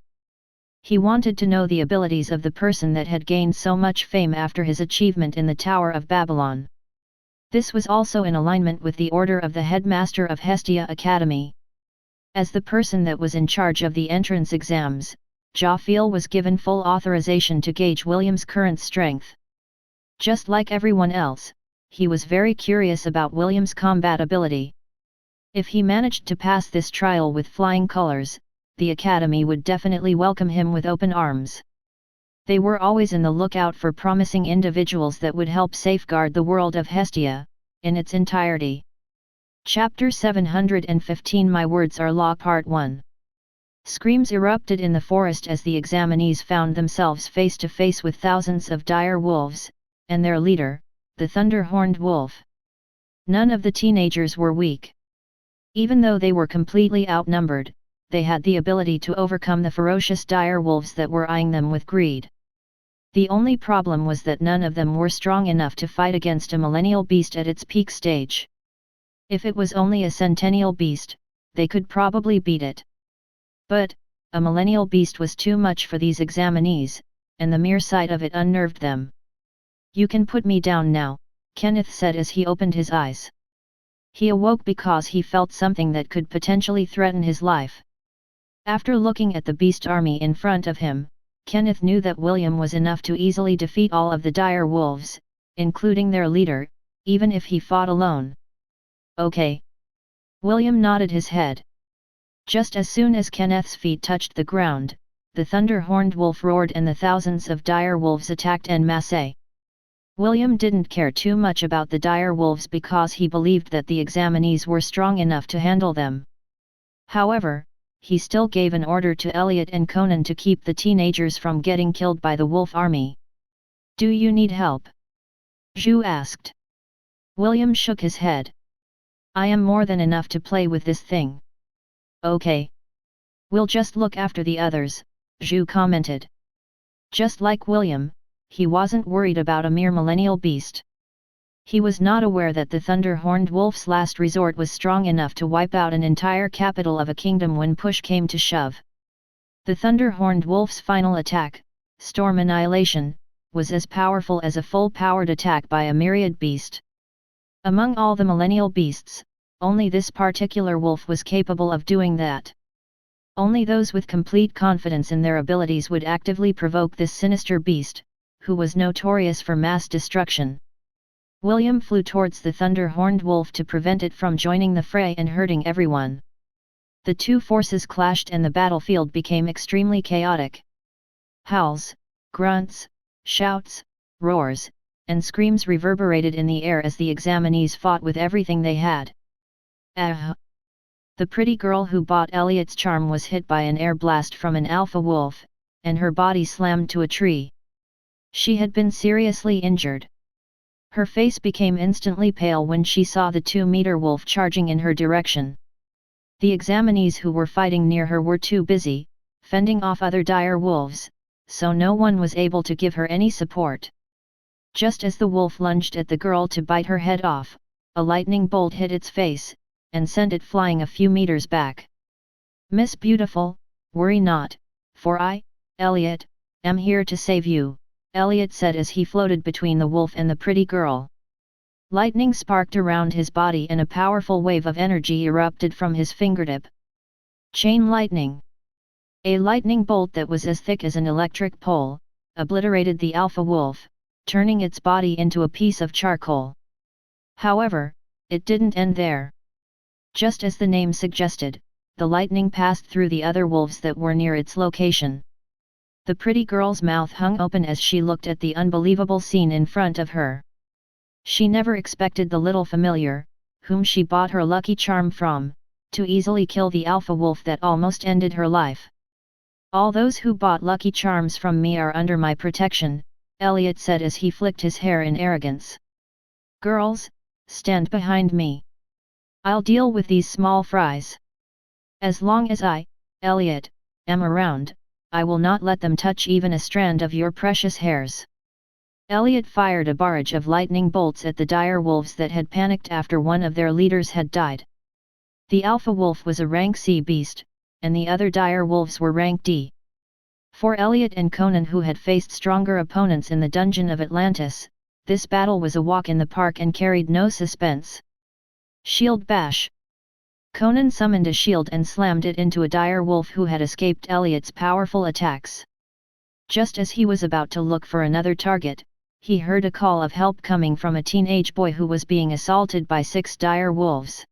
He wanted to know the abilities of the person that had gained so much fame after his achievement in the Tower of Babylon. This was also in alignment with the order of the headmaster of Hestia Academy. As the person that was in charge of the entrance exams, Jafil was given full authorization to gauge William's current strength. Just like everyone else, he was very curious about William's combat ability. If he managed to pass this trial with flying colors, the Academy would definitely welcome him with open arms. They were always in the lookout for promising individuals that would help safeguard the world of Hestia, in its entirety. Chapter 715 My Words Are Law Part 1. Screams erupted in the forest as the examinees found themselves face to face with thousands of dire wolves, and their leader, the thunder-horned wolf. None of the teenagers were weak. Even though they were completely outnumbered, they had the ability to overcome the ferocious dire wolves that were eyeing them with greed. The only problem was that none of them were strong enough to fight against a millennial beast at its peak stage. If it was only a centennial beast, they could probably beat it. But, a millennial beast was too much for these examinees, and the mere sight of it unnerved them. "You can put me down now," Kenneth said as he opened his eyes. He awoke because he felt something that could potentially threaten his life. After looking at the beast army in front of him, Kenneth knew that William was enough to easily defeat all of the dire wolves, including their leader, even if he fought alone. "Okay." William nodded his head. Just as soon as Kenneth's feet touched the ground, the thunder-horned wolf roared and the thousands of dire wolves attacked en masse. William didn't care too much about the dire wolves because he believed that the examinees were strong enough to handle them. However, he still gave an order to Elliot and Conan to keep the teenagers from getting killed by the wolf army. "Do you need help?" Zhu asked. William shook his head. "I am more than enough to play with this thing." "Okay. We'll just look after the others," Zhu commented. Just like William, he wasn't worried about a mere millennial beast. He was not aware that the thunder-horned wolf's last resort was strong enough to wipe out an entire capital of a kingdom when push came to shove. The thunder-horned wolf's final attack, Storm Annihilation, was as powerful as a full-powered attack by a myriad beast. Among all the millennial beasts, only this particular wolf was capable of doing that. Only those with complete confidence in their abilities would actively provoke this sinister beast, who was notorious for mass destruction. William flew towards the thunder-horned wolf to prevent it from joining the fray and hurting everyone. The two forces clashed and the battlefield became extremely chaotic. Howls, grunts, shouts, roars, and screams reverberated in the air as the examinees fought with everything they had. Ah! The pretty girl who bought Elliot's charm was hit by an air blast from an alpha wolf, and her body slammed to a tree. She had been seriously injured. Her face became instantly pale when she saw the 2-meter wolf charging in her direction. The examinees who were fighting near her were too busy, fending off other dire wolves, so no one was able to give her any support. Just as the wolf lunged at the girl to bite her head off, a lightning bolt hit its face, and sent it flying a few meters back. "Miss Beautiful, worry not, for I, Elliot, am here to save you," Elliot said as he floated between the wolf and the pretty girl. Lightning sparked around his body and a powerful wave of energy erupted from his fingertip. Chain lightning. A lightning bolt that was as thick as an electric pole, obliterated the alpha wolf, turning its body into a piece of charcoal. However, it didn't end there. Just as the name suggested, the lightning passed through the other wolves that were near its location. The pretty girl's mouth hung open as she looked at the unbelievable scene in front of her. She never expected the little familiar, whom she bought her lucky charm from, to easily kill the alpha wolf that almost ended her life. "All those who bought lucky charms from me are under my protection," Elliot said as he flicked his hair in arrogance. "Girls, stand behind me. I'll deal with these small fries. As long as I, Elliot, am around, I will not let them touch even a strand of your precious hairs." Elliot fired a barrage of lightning bolts at the dire wolves that had panicked after one of their leaders had died. The alpha wolf was a rank C beast, and the other dire wolves were rank D. For Elliot and Conan, who had faced stronger opponents in the dungeon of Atlantis, this battle was a walk in the park and carried no suspense. Shield bash! Conan summoned a shield and slammed it into a dire wolf who had escaped Elliot's powerful attacks. Just as he was about to look for another target, he heard a call of help coming from a teenage boy who was being assaulted by 6 dire wolves.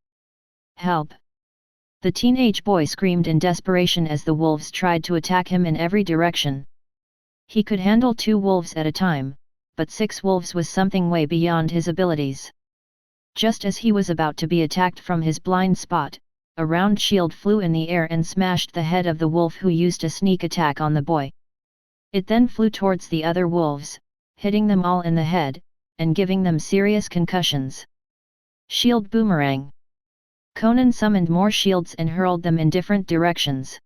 "Help!" The teenage boy screamed in desperation as the wolves tried to attack him in every direction. He could handle 2 wolves at a time, but 6 wolves was something way beyond his abilities. Just as he was about to be attacked from his blind spot, a round shield flew in the air and smashed the head of the wolf who used a sneak attack on the boy. It then flew towards the other wolves, hitting them all in the head, and giving them serious concussions. Shield boomerang! Conan summoned more shields and hurled them in different directions.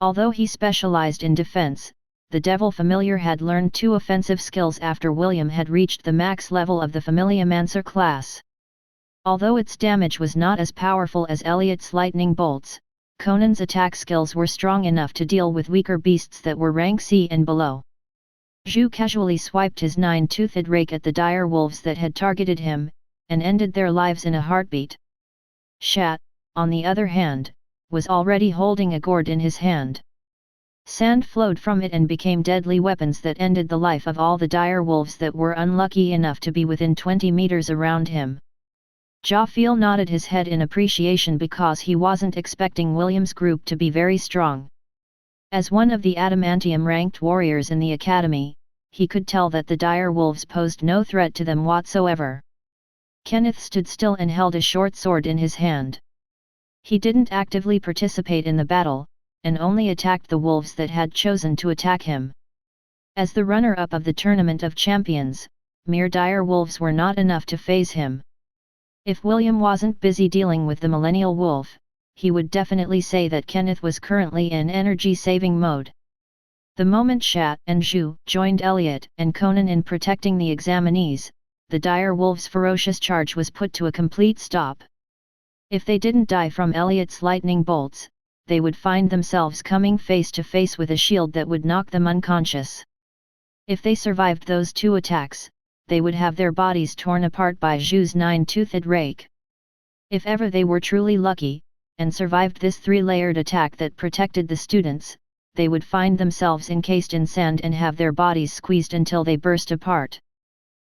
Although he specialized in defense, the Devil Familiar had learned 2 offensive skills after William had reached the max level of the Familiomancer class. Although its damage was not as powerful as Elliot's lightning bolts, Conan's attack skills were strong enough to deal with weaker beasts that were rank C and below. Zhu casually swiped his 9-toothed rake at the dire wolves that had targeted him, and ended their lives in a heartbeat. Shat, on the other hand, was already holding a gourd in his hand. Sand flowed from it and became deadly weapons that ended the life of all the dire wolves that were unlucky enough to be within 20 meters around him. Jafil nodded his head in appreciation because he wasn't expecting William's group to be very strong. As one of the adamantium-ranked warriors in the academy, he could tell that the dire wolves posed no threat to them whatsoever. Kenneth stood still and held a short sword in his hand. He didn't actively participate in the battle, and only attacked the wolves that had chosen to attack him. As the runner-up of the Tournament of Champions, mere dire wolves were not enough to faze him. If William wasn't busy dealing with the Millennial Wolf, he would definitely say that Kenneth was currently in energy-saving mode. The moment Shat and Zhu joined Elliot and Conan in protecting the examinees, the dire wolves' ferocious charge was put to a complete stop. If they didn't die from Elliot's lightning bolts, they would find themselves coming face to face with a shield that would knock them unconscious. If they survived those 2 attacks, they would have their bodies torn apart by Zhu's 9-toothed rake. If ever they were truly lucky, and survived this 3-layered attack that protected the students, they would find themselves encased in sand and have their bodies squeezed until they burst apart.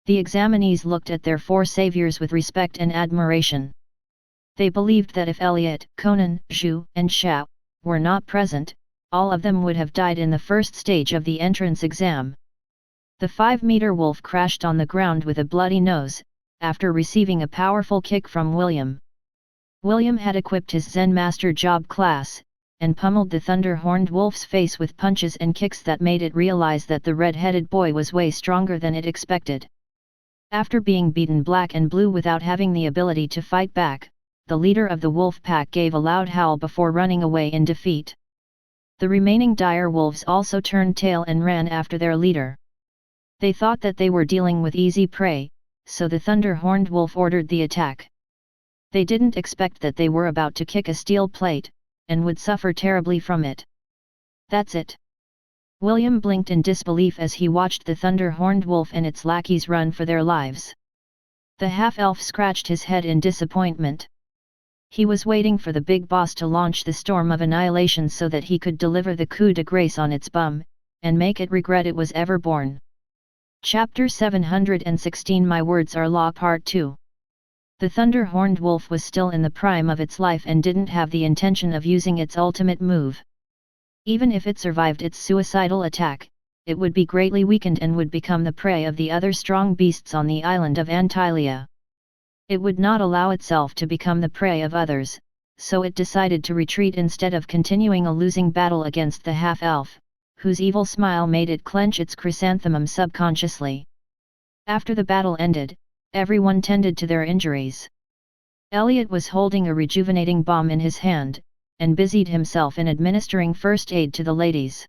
The examinees looked at their 4 saviors with respect and admiration. They believed that if Elliot, Conan, Zhu, and Shao were not present, all of them would have died in the first stage of the entrance exam. The 5-meter wolf crashed on the ground with a bloody nose, after receiving a powerful kick from William. William had equipped his Zen Master Job class, and pummeled the thunder-horned wolf's face with punches and kicks that made it realize that the red-headed boy was way stronger than it expected. After being beaten black and blue without having the ability to fight back, the leader of the wolf pack gave a loud howl before running away in defeat. The remaining dire wolves also turned tail and ran after their leader. They thought that they were dealing with easy prey, so the thunder-horned wolf ordered the attack. They didn't expect that they were about to kick a steel plate, and would suffer terribly from it. That's it. William blinked in disbelief as he watched the thunder-horned wolf and its lackeys run for their lives. The half-elf scratched his head in disappointment. He was waiting for the big boss to launch the storm of annihilation so that he could deliver the coup de grace on its bum, and make it regret it was ever born. Chapter 716 My Words Are Law Part 2. The thunder-horned wolf was still in the prime of its life and didn't have the intention of using its ultimate move. Even if it survived its suicidal attack, it would be greatly weakened and would become the prey of the other strong beasts on the island of Antilia. It would not allow itself to become the prey of others, so it decided to retreat instead of continuing a losing battle against the half-elf, whose evil smile made it clench its chrysanthemum subconsciously. After the battle ended, everyone tended to their injuries. Elliot was holding a rejuvenating balm in his hand, and busied himself in administering first aid to the ladies.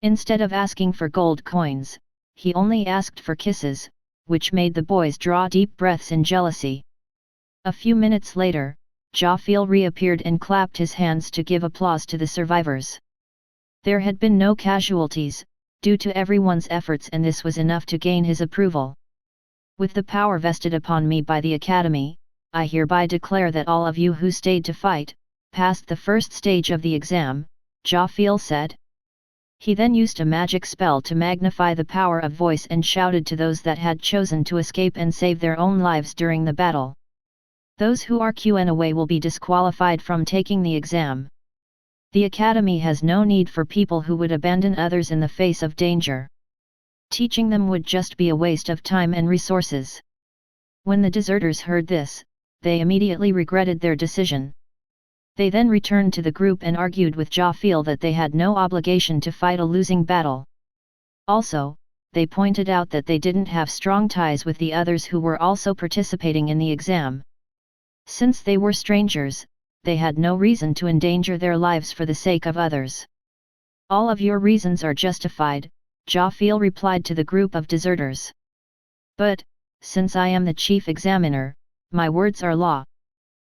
Instead of asking for gold coins, he only asked for kisses, which made the boys draw deep breaths in jealousy. A few minutes later, Jafil reappeared and clapped his hands to give applause to the survivors. There had been no casualties, due to everyone's efforts, and this was enough to gain his approval. With the power vested upon me by the Academy, I hereby declare that all of you who stayed to fight, passed the first stage of the exam, Jafil said. He then used a magic spell to magnify the power of voice and shouted to those that had chosen to escape and save their own lives during the battle. Those who are QN away will be disqualified from taking the exam. The Academy has no need for people who would abandon others in the face of danger. Teaching them would just be a waste of time and resources. When the deserters heard this, they immediately regretted their decision. They then returned to the group and argued with Jafil that they had no obligation to fight a losing battle. Also, they pointed out that they didn't have strong ties with the others who were also participating in the exam. Since they were strangers, they had no reason to endanger their lives for the sake of others. All of your reasons are justified, Jafil replied to the group of deserters. But, since I am the chief examiner, my words are law.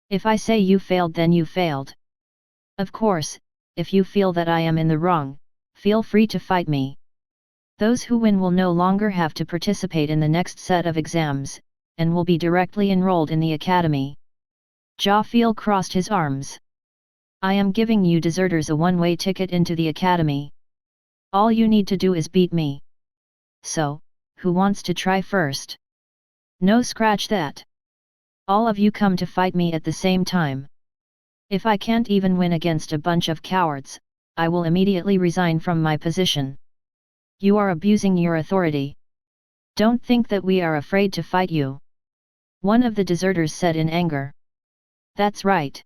If I say you failed, then you failed. Of course, if you feel that I am in the wrong, feel free to fight me. Those who win will no longer have to participate in the next set of exams, and will be directly enrolled in the Academy. Jafil crossed his arms. I am giving you deserters a one-way ticket into the Academy. All you need to do is beat me. So, who wants to try first? No, scratch that. All of you come to fight me at the same time. If I can't even win against a bunch of cowards, I will immediately resign from my position. You are abusing your authority. Don't think that we are afraid to fight you. One of the deserters said in anger. That's right.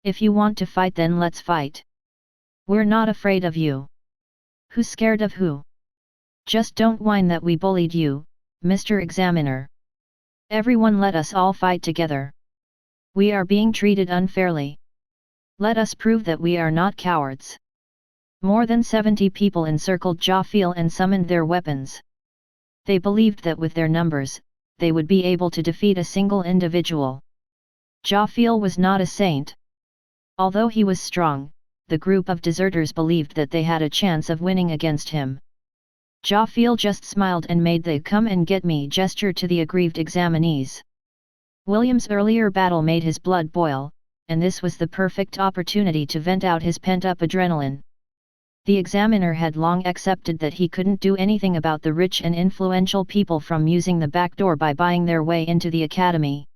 If you want to fight, then let's fight. We're not afraid of you. Who's scared of who? Just don't whine that we bullied you, Mr. Examiner. Everyone, let us all fight together. We are being treated unfairly. Let us prove that we are not cowards. More than 70 people encircled Jafil and summoned their weapons. They believed that with their numbers, they would be able to defeat a single individual. Jafil was not a saint. Although he was strong, the group of deserters believed that they had a chance of winning against him. Jafil just smiled and made the "come and get me" gesture to the aggrieved examinees. William's earlier battle made his blood boil, and this was the perfect opportunity to vent out his pent-up adrenaline. The examiner had long accepted that he couldn't do anything about the rich and influential people from using the back door by buying their way into the Academy.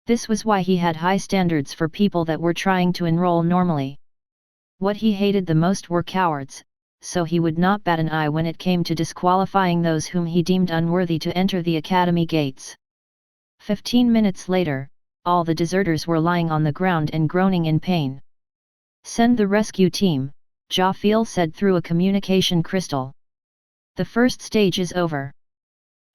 This was why he had high standards for people that were trying to enroll normally. What he hated the most were cowards, so he would not bat an eye when it came to disqualifying those whom he deemed unworthy to enter the Academy gates. 15 minutes later, all the deserters were lying on the ground and groaning in pain. Send the rescue team, Jafil said through a communication crystal. The first stage is over.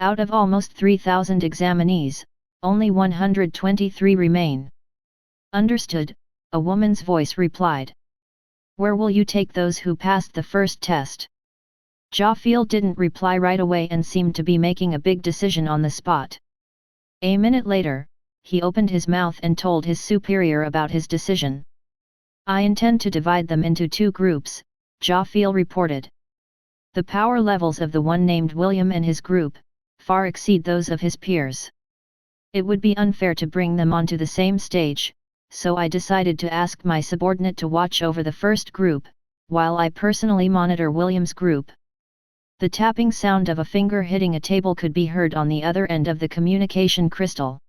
Out of almost 3,000 examinees, only 123 remain. Understood, a woman's voice replied. Where will you take those who passed the first test? Jafil didn't reply right away and seemed to be making a big decision on the spot. A minute later, he opened his mouth and told his superior about his decision. I intend to divide them into two groups, Jafil reported. The power levels of the one named William and his group far exceed those of his peers. It would be unfair to bring them onto the same stage, so I decided to ask my subordinate to watch over the first group, while I personally monitor William's group. The tapping sound of a finger hitting a table could be heard on the other end of the communication crystal.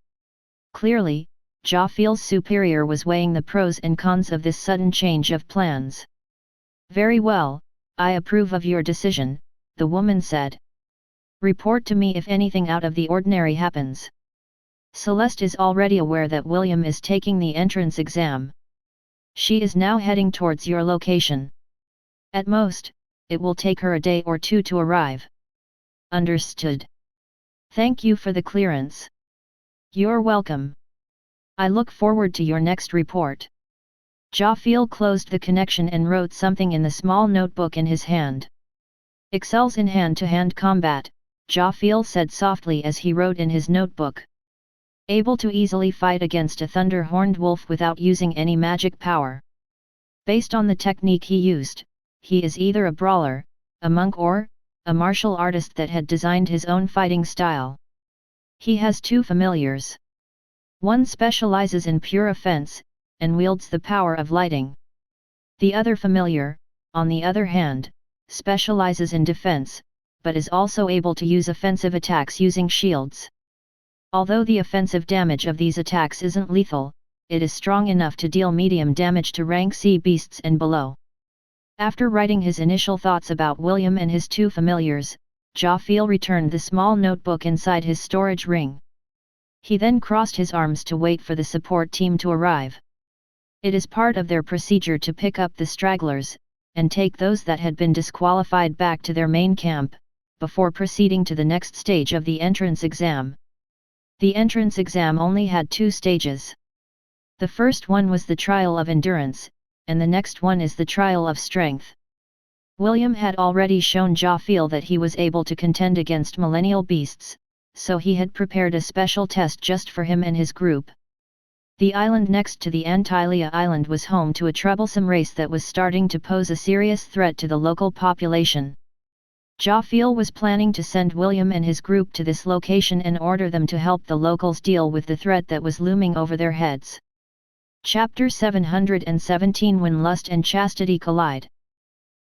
Clearly, Jafil's superior was weighing the pros and cons of this sudden change of plans. "Very well, I approve of your decision," the woman said. "Report to me if anything out of the ordinary happens." Celeste is already aware that William is taking the entrance exam. She is now heading towards your location. At most, it will take her a day or two to arrive. Understood. Thank you for the clearance. You're welcome. I look forward to your next report. Jafil closed the connection and wrote something in the small notebook in his hand. "Excels in hand-to-hand combat," Jafil said softly as he wrote in his notebook. "Able to easily fight against a thunder-horned wolf without using any magic power. Based on the technique he used, he is either a brawler, a monk or a martial artist that had designed his own fighting style. He has two familiars. One specializes in pure offense, and wields the power of lighting. The other familiar, on the other hand, specializes in defense, but is also able to use offensive attacks using shields. Although the offensive damage of these attacks isn't lethal, it is strong enough to deal medium damage to rank C beasts and below." After writing his initial thoughts about William and his two familiars, Jafil returned the small notebook inside his storage ring. He then crossed his arms to wait for the support team to arrive. It is part of their procedure to pick up the stragglers, and take those that had been disqualified back to their main camp, before proceeding to the next stage of the entrance exam. The entrance exam only had two stages. The first one was the trial of endurance, and the next one is the trial of strength. William had already shown Jafil that he was able to contend against millennial beasts, so he had prepared a special test just for him and his group. The island next to the Antilia island was home to a troublesome race that was starting to pose a serious threat to the local population. Jafil was planning to send William and his group to this location and order them to help the locals deal with the threat that was looming over their heads. Chapter 717 When Lust and Chastity Collide.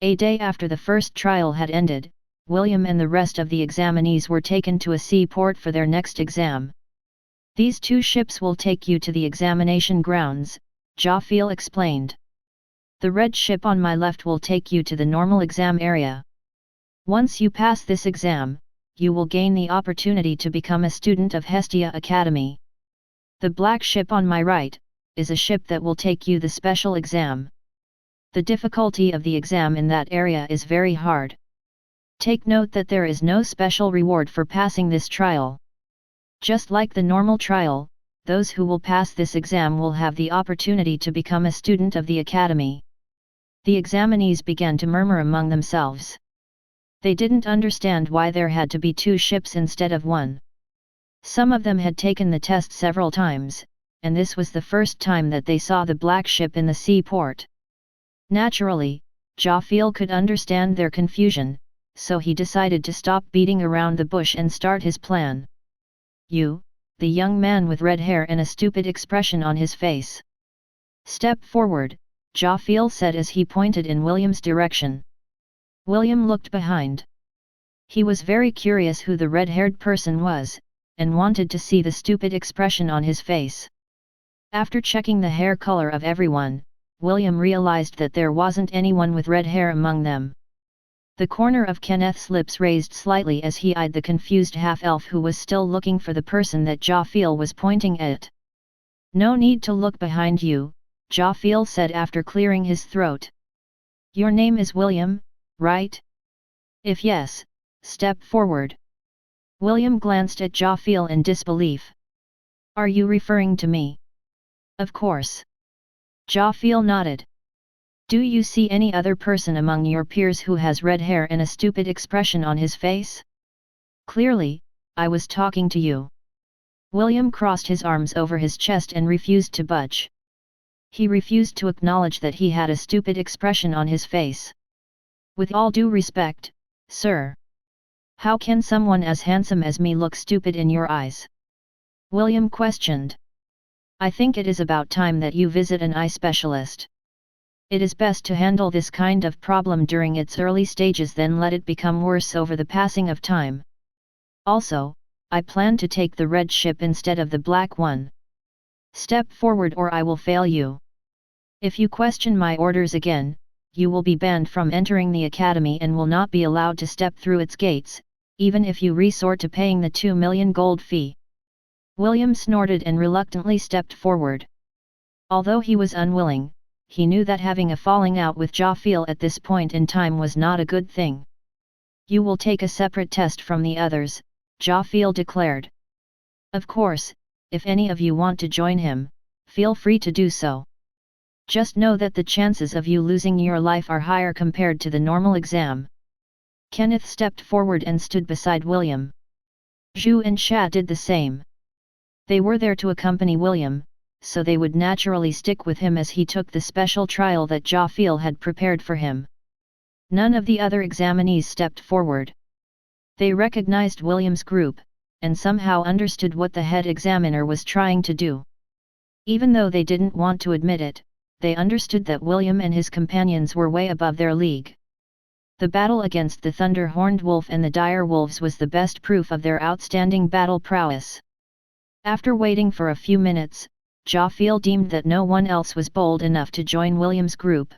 A day after the first trial had ended, William and the rest of the examinees were taken to a seaport for their next exam. "These two ships will take you to the examination grounds," Jafil explained. "The red ship on my left will take you to the normal exam area. Once you pass this exam, you will gain the opportunity to become a student of Hestia Academy. The black ship on my right is a ship that will take you the special exam. The difficulty of the exam in that area is very hard. Take note that there is no special reward for passing this trial. Just like the normal trial, those who will pass this exam will have the opportunity to become a student of the academy." The examinees began to murmur among themselves. They didn't understand why there had to be two ships instead of one. Some of them had taken the test several times, and this was the first time that they saw the black ship in the seaport. Naturally, Jafil could understand their confusion, so he decided to stop beating around the bush and start his plan. "You, the young man with red hair and a stupid expression on his face. Step forward," Jafil said as he pointed in William's direction. William looked behind. He was very curious who the red-haired person was, and wanted to see the stupid expression on his face. After checking the hair color of everyone, William realized that there wasn't anyone with red hair among them. The corner of Kenneth's lips raised slightly as he eyed the confused half-elf who was still looking for the person that Jafil was pointing at. "No need to look behind you," Jafil said after clearing his throat. "Your name is William, right? If yes, step forward." William glanced at Jafil in disbelief. "Are you referring to me?" "Of course." Jafil nodded. "Do you see any other person among your peers who has red hair and a stupid expression on his face?" "Clearly, I was talking to you." William crossed his arms over his chest and refused to budge. He refused to acknowledge that he had a stupid expression on his face. "With all due respect, sir. How can someone as handsome as me look stupid in your eyes?" William questioned. "I think it is about time that you visit an eye specialist." It is best to handle this kind of problem during its early stages than let it become worse over the passing of time. Also, I plan to take the red ship instead of the black one. Step forward or I will fail you. If you question my orders again, you will be banned from entering the academy and will not be allowed to step through its gates, even if you resort to paying the 2 million gold fee. William snorted and reluctantly stepped forward. Although he was unwilling, he knew that having a falling out with Jafil at this point in time was not a good thing. You will take a separate test from the others, Jafil declared. Of course, if any of you want to join him, feel free to do so. Just know that the chances of you losing your life are higher compared to the normal exam. Kenneth stepped forward and stood beside William. Zhu and Sha did the same. They were there to accompany William, so they would naturally stick with him as he took the special trial that Jafil had prepared for him. None of the other examinees stepped forward. They recognized William's group, and somehow understood what the head examiner was trying to do. Even though they didn't want to admit it, they understood that William and his companions were way above their league. The battle against the thunder-horned wolf and the dire wolves was the best proof of their outstanding battle prowess. After waiting for a few minutes, Jafil deemed that no one else was bold enough to join William's group.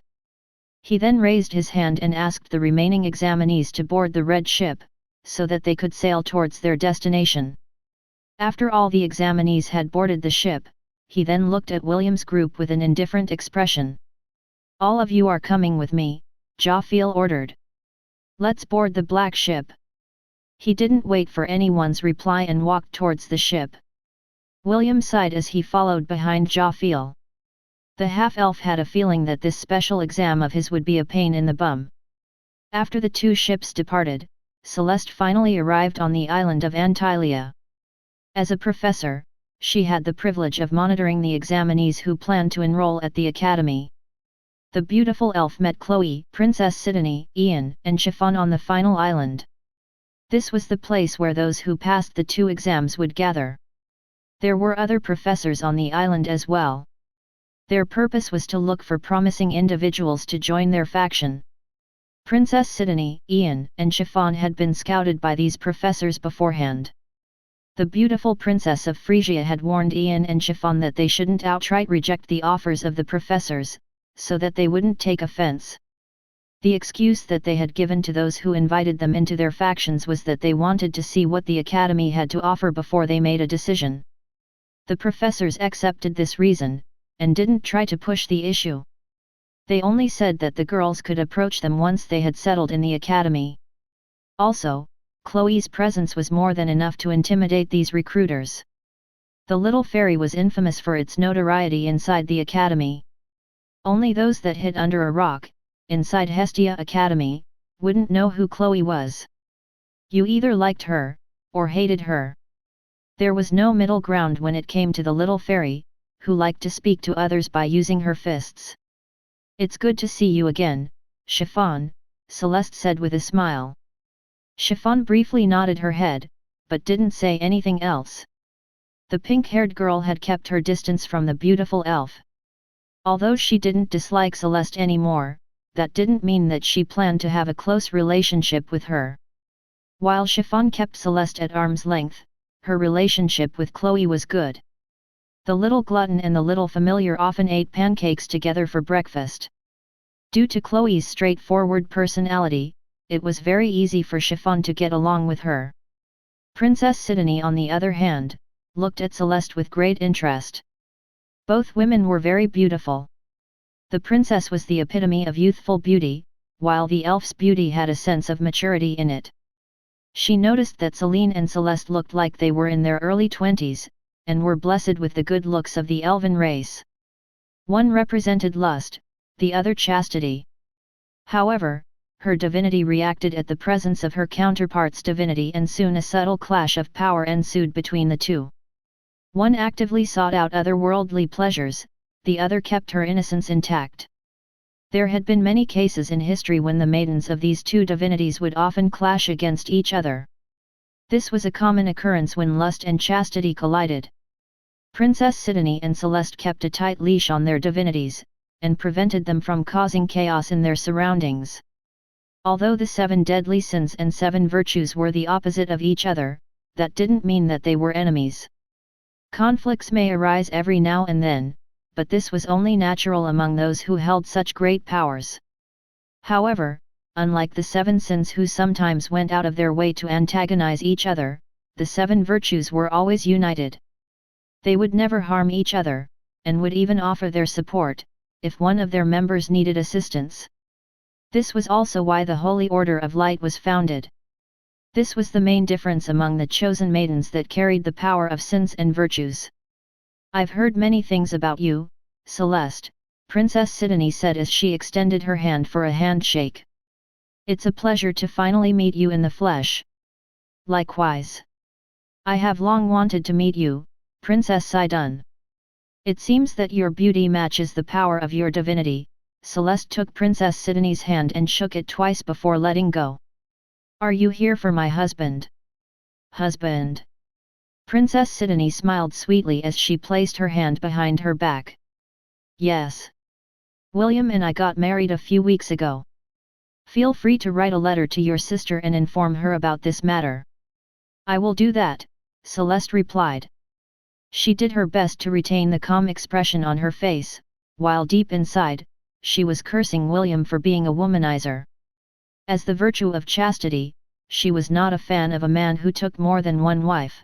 He then raised his hand and asked the remaining examinees to board the red ship, so that they could sail towards their destination. After all the examinees had boarded the ship, he then looked at William's group with an indifferent expression. All of you are coming with me, Jafil ordered. Let's board the black ship. He didn't wait for anyone's reply and walked towards the ship. William sighed as he followed behind Jafil. The half-elf had a feeling that this special exam of his would be a pain in the bum. After the two ships departed, Celeste finally arrived on the island of Antilia. As a professor, she had the privilege of monitoring the examinees who planned to enroll at the academy. The beautiful elf met Chloe, Princess Sidonie, Ian, and Chiffon on the final island. This was the place where those who passed the two exams would gather. There were other professors on the island as well. Their purpose was to look for promising individuals to join their faction. Princess Sidonie, Ian, and Chiffon had been scouted by these professors beforehand. The beautiful princess of Frisia had warned Ian and Chiffon that they shouldn't outright reject the offers of the professors, so that they wouldn't take offense. The excuse that they had given to those who invited them into their factions was that they wanted to see what the academy had to offer before they made a decision. The professors accepted this reason, and didn't try to push the issue. They only said that the girls could approach them once they had settled in the academy. Also, Chloe's presence was more than enough to intimidate these recruiters. The little fairy was infamous for its notoriety inside the academy. Only those that hid under a rock, inside Hestia Academy, wouldn't know who Chloe was. You either liked her, or hated her. There was no middle ground when it came to the little fairy, who liked to speak to others by using her fists. It's good to see you again, Chiffon, Celeste said with a smile. Chiffon briefly nodded her head, but didn't say anything else. The pink-haired girl had kept her distance from the beautiful elf. Although she didn't dislike Celeste anymore, that didn't mean that she planned to have a close relationship with her. While Chiffon kept Celeste at arm's length, her relationship with Chloe was good. The little glutton and the little familiar often ate pancakes together for breakfast. Due to Chloe's straightforward personality, it was very easy for Chiffon to get along with her. Princess Sidonie, on the other hand, looked at Celeste with great interest. Both women were very beautiful. The princess was the epitome of youthful beauty, while the elf's beauty had a sense of maturity in it. She noticed that Celine and Celeste looked like they were in their early 20s, and were blessed with the good looks of the elven race. One represented lust, the other chastity. However, her divinity reacted at the presence of her counterpart's divinity, and soon a subtle clash of power ensued between the two. One actively sought out otherworldly pleasures, the other kept her innocence intact. There had been many cases in history when the maidens of these two divinities would often clash against each other. This was a common occurrence when lust and chastity collided. Princess Sidonie and Celeste kept a tight leash on their divinities, and prevented them from causing chaos in their surroundings. Although the 7 deadly sins and 7 virtues were the opposite of each other, that didn't mean that they were enemies. Conflicts may arise every now and then, but this was only natural among those who held such great powers. However, unlike the 7 sins who sometimes went out of their way to antagonize each other, the 7 virtues were always united. They would never harm each other, and would even offer their support, if one of their members needed assistance. This was also why the Holy Order of Light was founded. This was the main difference among the chosen maidens that carried the power of sins and virtues. "I've heard many things about you, Celeste," Princess Sidonie said as she extended her hand for a handshake. "It's a pleasure to finally meet you in the flesh." "Likewise. I have long wanted to meet you, Princess Sidonie. It seems that your beauty matches the power of your divinity." Celeste took Princess Sidonie's hand and shook it twice before letting go. "Are you here for my husband?" "Husband?" Princess Sidonie smiled sweetly as she placed her hand behind her back. "Yes. William and I got married a few weeks ago. Feel free to write a letter to your sister and inform her about this matter." "I will do that," Celeste replied. She did her best to retain the calm expression on her face, while deep inside, she was cursing William for being a womanizer. As the virtue of chastity, she was not a fan of a man who took more than one wife.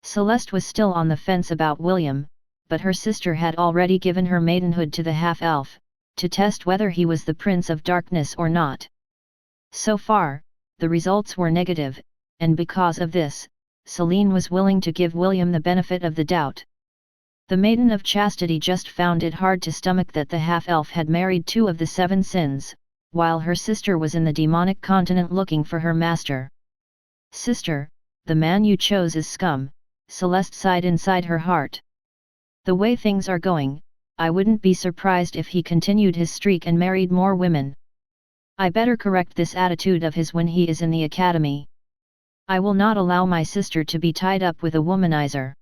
Celeste was still on the fence about William, but her sister had already given her maidenhood to the half-elf, to test whether he was the Prince of Darkness or not. So far, the results were negative, and because of this, Celine was willing to give William the benefit of the doubt. The Maiden of Chastity just found it hard to stomach that the half-elf had married 2 of the 7 sins, while her sister was in the demonic continent looking for her master. "Sister, the man you chose is scum," Celeste sighed inside her heart. "The way things are going, I wouldn't be surprised if he continued his streak and married more women. I better correct this attitude of his when he is in the academy. I will not allow my sister to be tied up with a womanizer."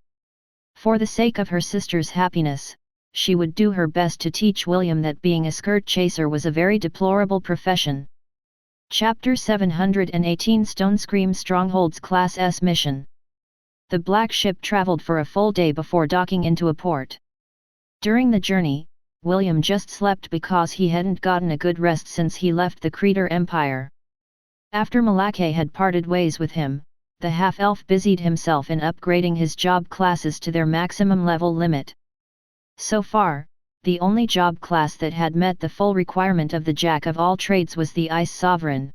For the sake of her sister's happiness, she would do her best to teach William that being a skirt chaser was a very deplorable profession. Chapter 718 Stonescream Stronghold's Class S Mission. The black ship traveled for a full day before docking into a port. During the journey, William just slept because he hadn't gotten a good rest since he left the Creator Empire. After Malake had parted ways with him, the half-elf busied himself in upgrading his job classes to their maximum level limit. So far, the only job class that had met the full requirement of the Jack of all trades was the Ice Sovereign.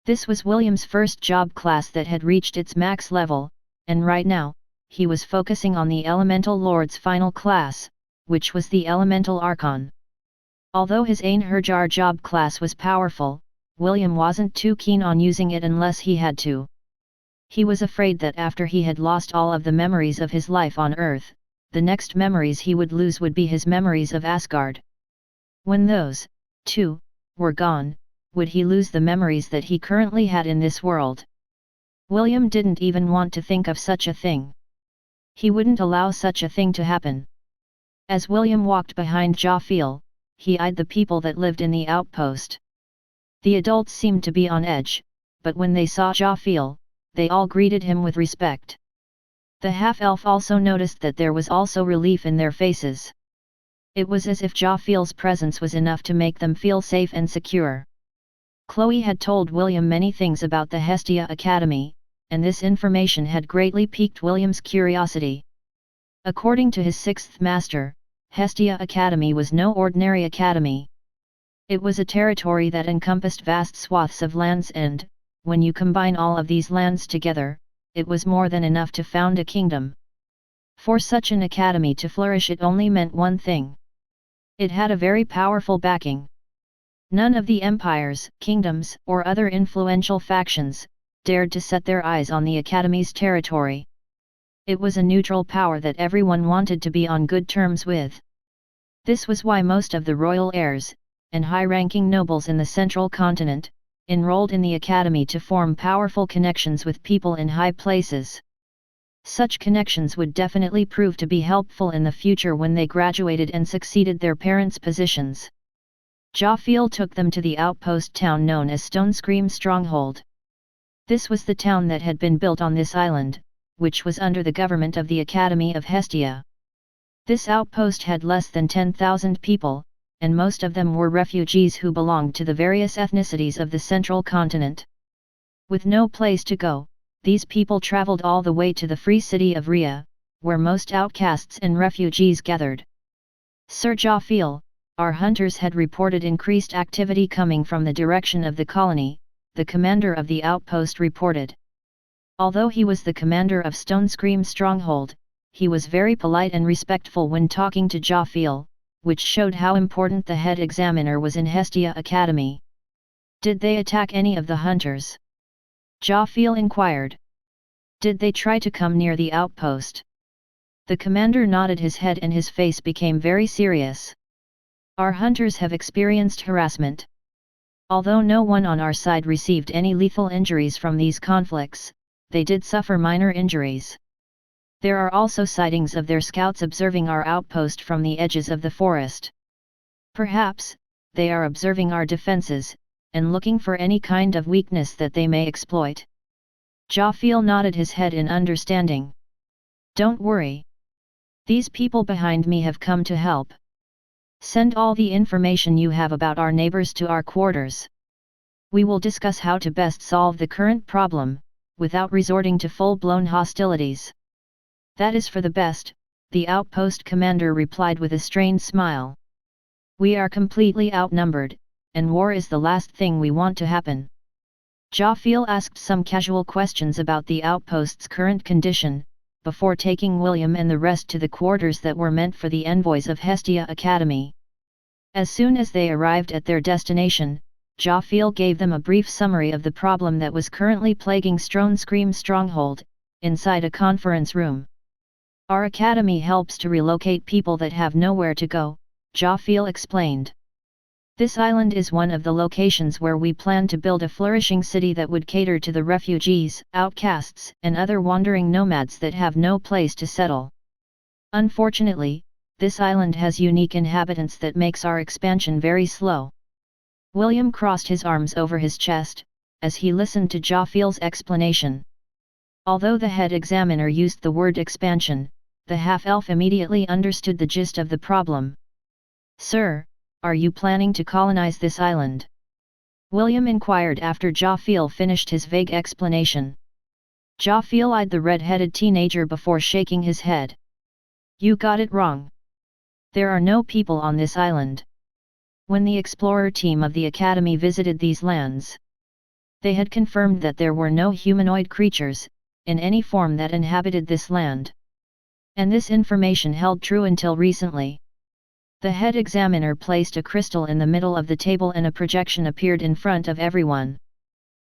This was William's first job class that had reached its max level, and right now, he was focusing on the Elemental Lord's final class, which was the Elemental Archon. Although his Einherjar job class was powerful, William wasn't too keen on using it unless he had to. He was afraid that after he had lost all of the memories of his life on Earth, the next memories he would lose would be his memories of Asgard. When those, too, were gone, would he lose the memories that he currently had in this world? William didn't even want to think of such a thing. He wouldn't allow such a thing to happen. As William walked behind Jafil, he eyed the people that lived in the outpost. The adults seemed to be on edge, but when they saw Jafil, they all greeted him with respect. The half-elf also noticed that there was also relief in their faces. It was as if Jafil's presence was enough to make them feel safe and secure. Chloe had told William many things about the Hestia Academy, and this information had greatly piqued William's curiosity. According to his 6th master, Hestia Academy was no ordinary academy. It was a territory that encompassed vast swaths of lands and, when you combine all of these lands together, it was more than enough to found a kingdom. For such an academy to flourish, it only meant one thing. It had a very powerful backing. None of the empires, kingdoms, or other influential factions dared to set their eyes on the academy's territory. It was a neutral power that everyone wanted to be on good terms with. This was why most of the royal heirs, and high-ranking nobles in the central continent, enrolled in the academy to form powerful connections with people in high places. Such connections would definitely prove to be helpful in the future when they graduated and succeeded their parents' positions. Jafil took them to the outpost town known as Stonescream Stronghold. This was the town that had been built on this island, which was under the government of the Academy of Hestia. This outpost had less than 10,000 people, and most of them were refugees who belonged to the various ethnicities of the central continent. With no place to go, these people traveled all the way to the free city of Rhea, where most outcasts and refugees gathered. Sir Jafil, our hunters had reported increased activity coming from the direction of the colony, the commander of the outpost reported. Although he was the commander of Stonescream Stronghold, he was very polite and respectful when talking to Jafil, which showed how important the head examiner was in Hestia Academy. Did they attack any of the hunters? Jafil inquired. Did they try to come near the outpost? The commander nodded his head and his face became very serious. Our hunters have experienced harassment. Although no one on our side received any lethal injuries from these conflicts, they did suffer minor injuries. There are also sightings of their scouts observing our outpost from the edges of the forest. Perhaps, they are observing our defenses, and looking for any kind of weakness that they may exploit. Jafil nodded his head in understanding. Don't worry. These people behind me have come to help. Send all the information you have about our neighbors to our quarters. We will discuss how to best solve the current problem, without resorting to full-blown hostilities. That is for the best, the outpost commander replied with a strained smile. We are completely outnumbered, and war is the last thing we want to happen. Jafil asked some casual questions about the outpost's current condition, before taking William and the rest to the quarters that were meant for the envoys of Hestia Academy. As soon as they arrived at their destination, Jafil gave them a brief summary of the problem that was currently plaguing Stonescream Stronghold, inside a conference room. Our academy helps to relocate people that have nowhere to go, Jafil explained. This island is one of the locations where we plan to build a flourishing city that would cater to the refugees, outcasts, and other wandering nomads that have no place to settle. Unfortunately, this island has unique inhabitants that makes our expansion very slow. William crossed his arms over his chest, as he listened to Jafil's explanation. Although the head examiner used the word expansion, the half-elf immediately understood the gist of the problem. Sir, are you planning to colonize this island? William inquired after Jafil finished his vague explanation. Jafil eyed the red-headed teenager before shaking his head. You got it wrong. There are no people on this island. When the explorer team of the Academy visited these lands, they had confirmed that there were no humanoid creatures, in any form that inhabited this land. And this information held true until recently. The head examiner placed a crystal in the middle of the table and a projection appeared in front of everyone.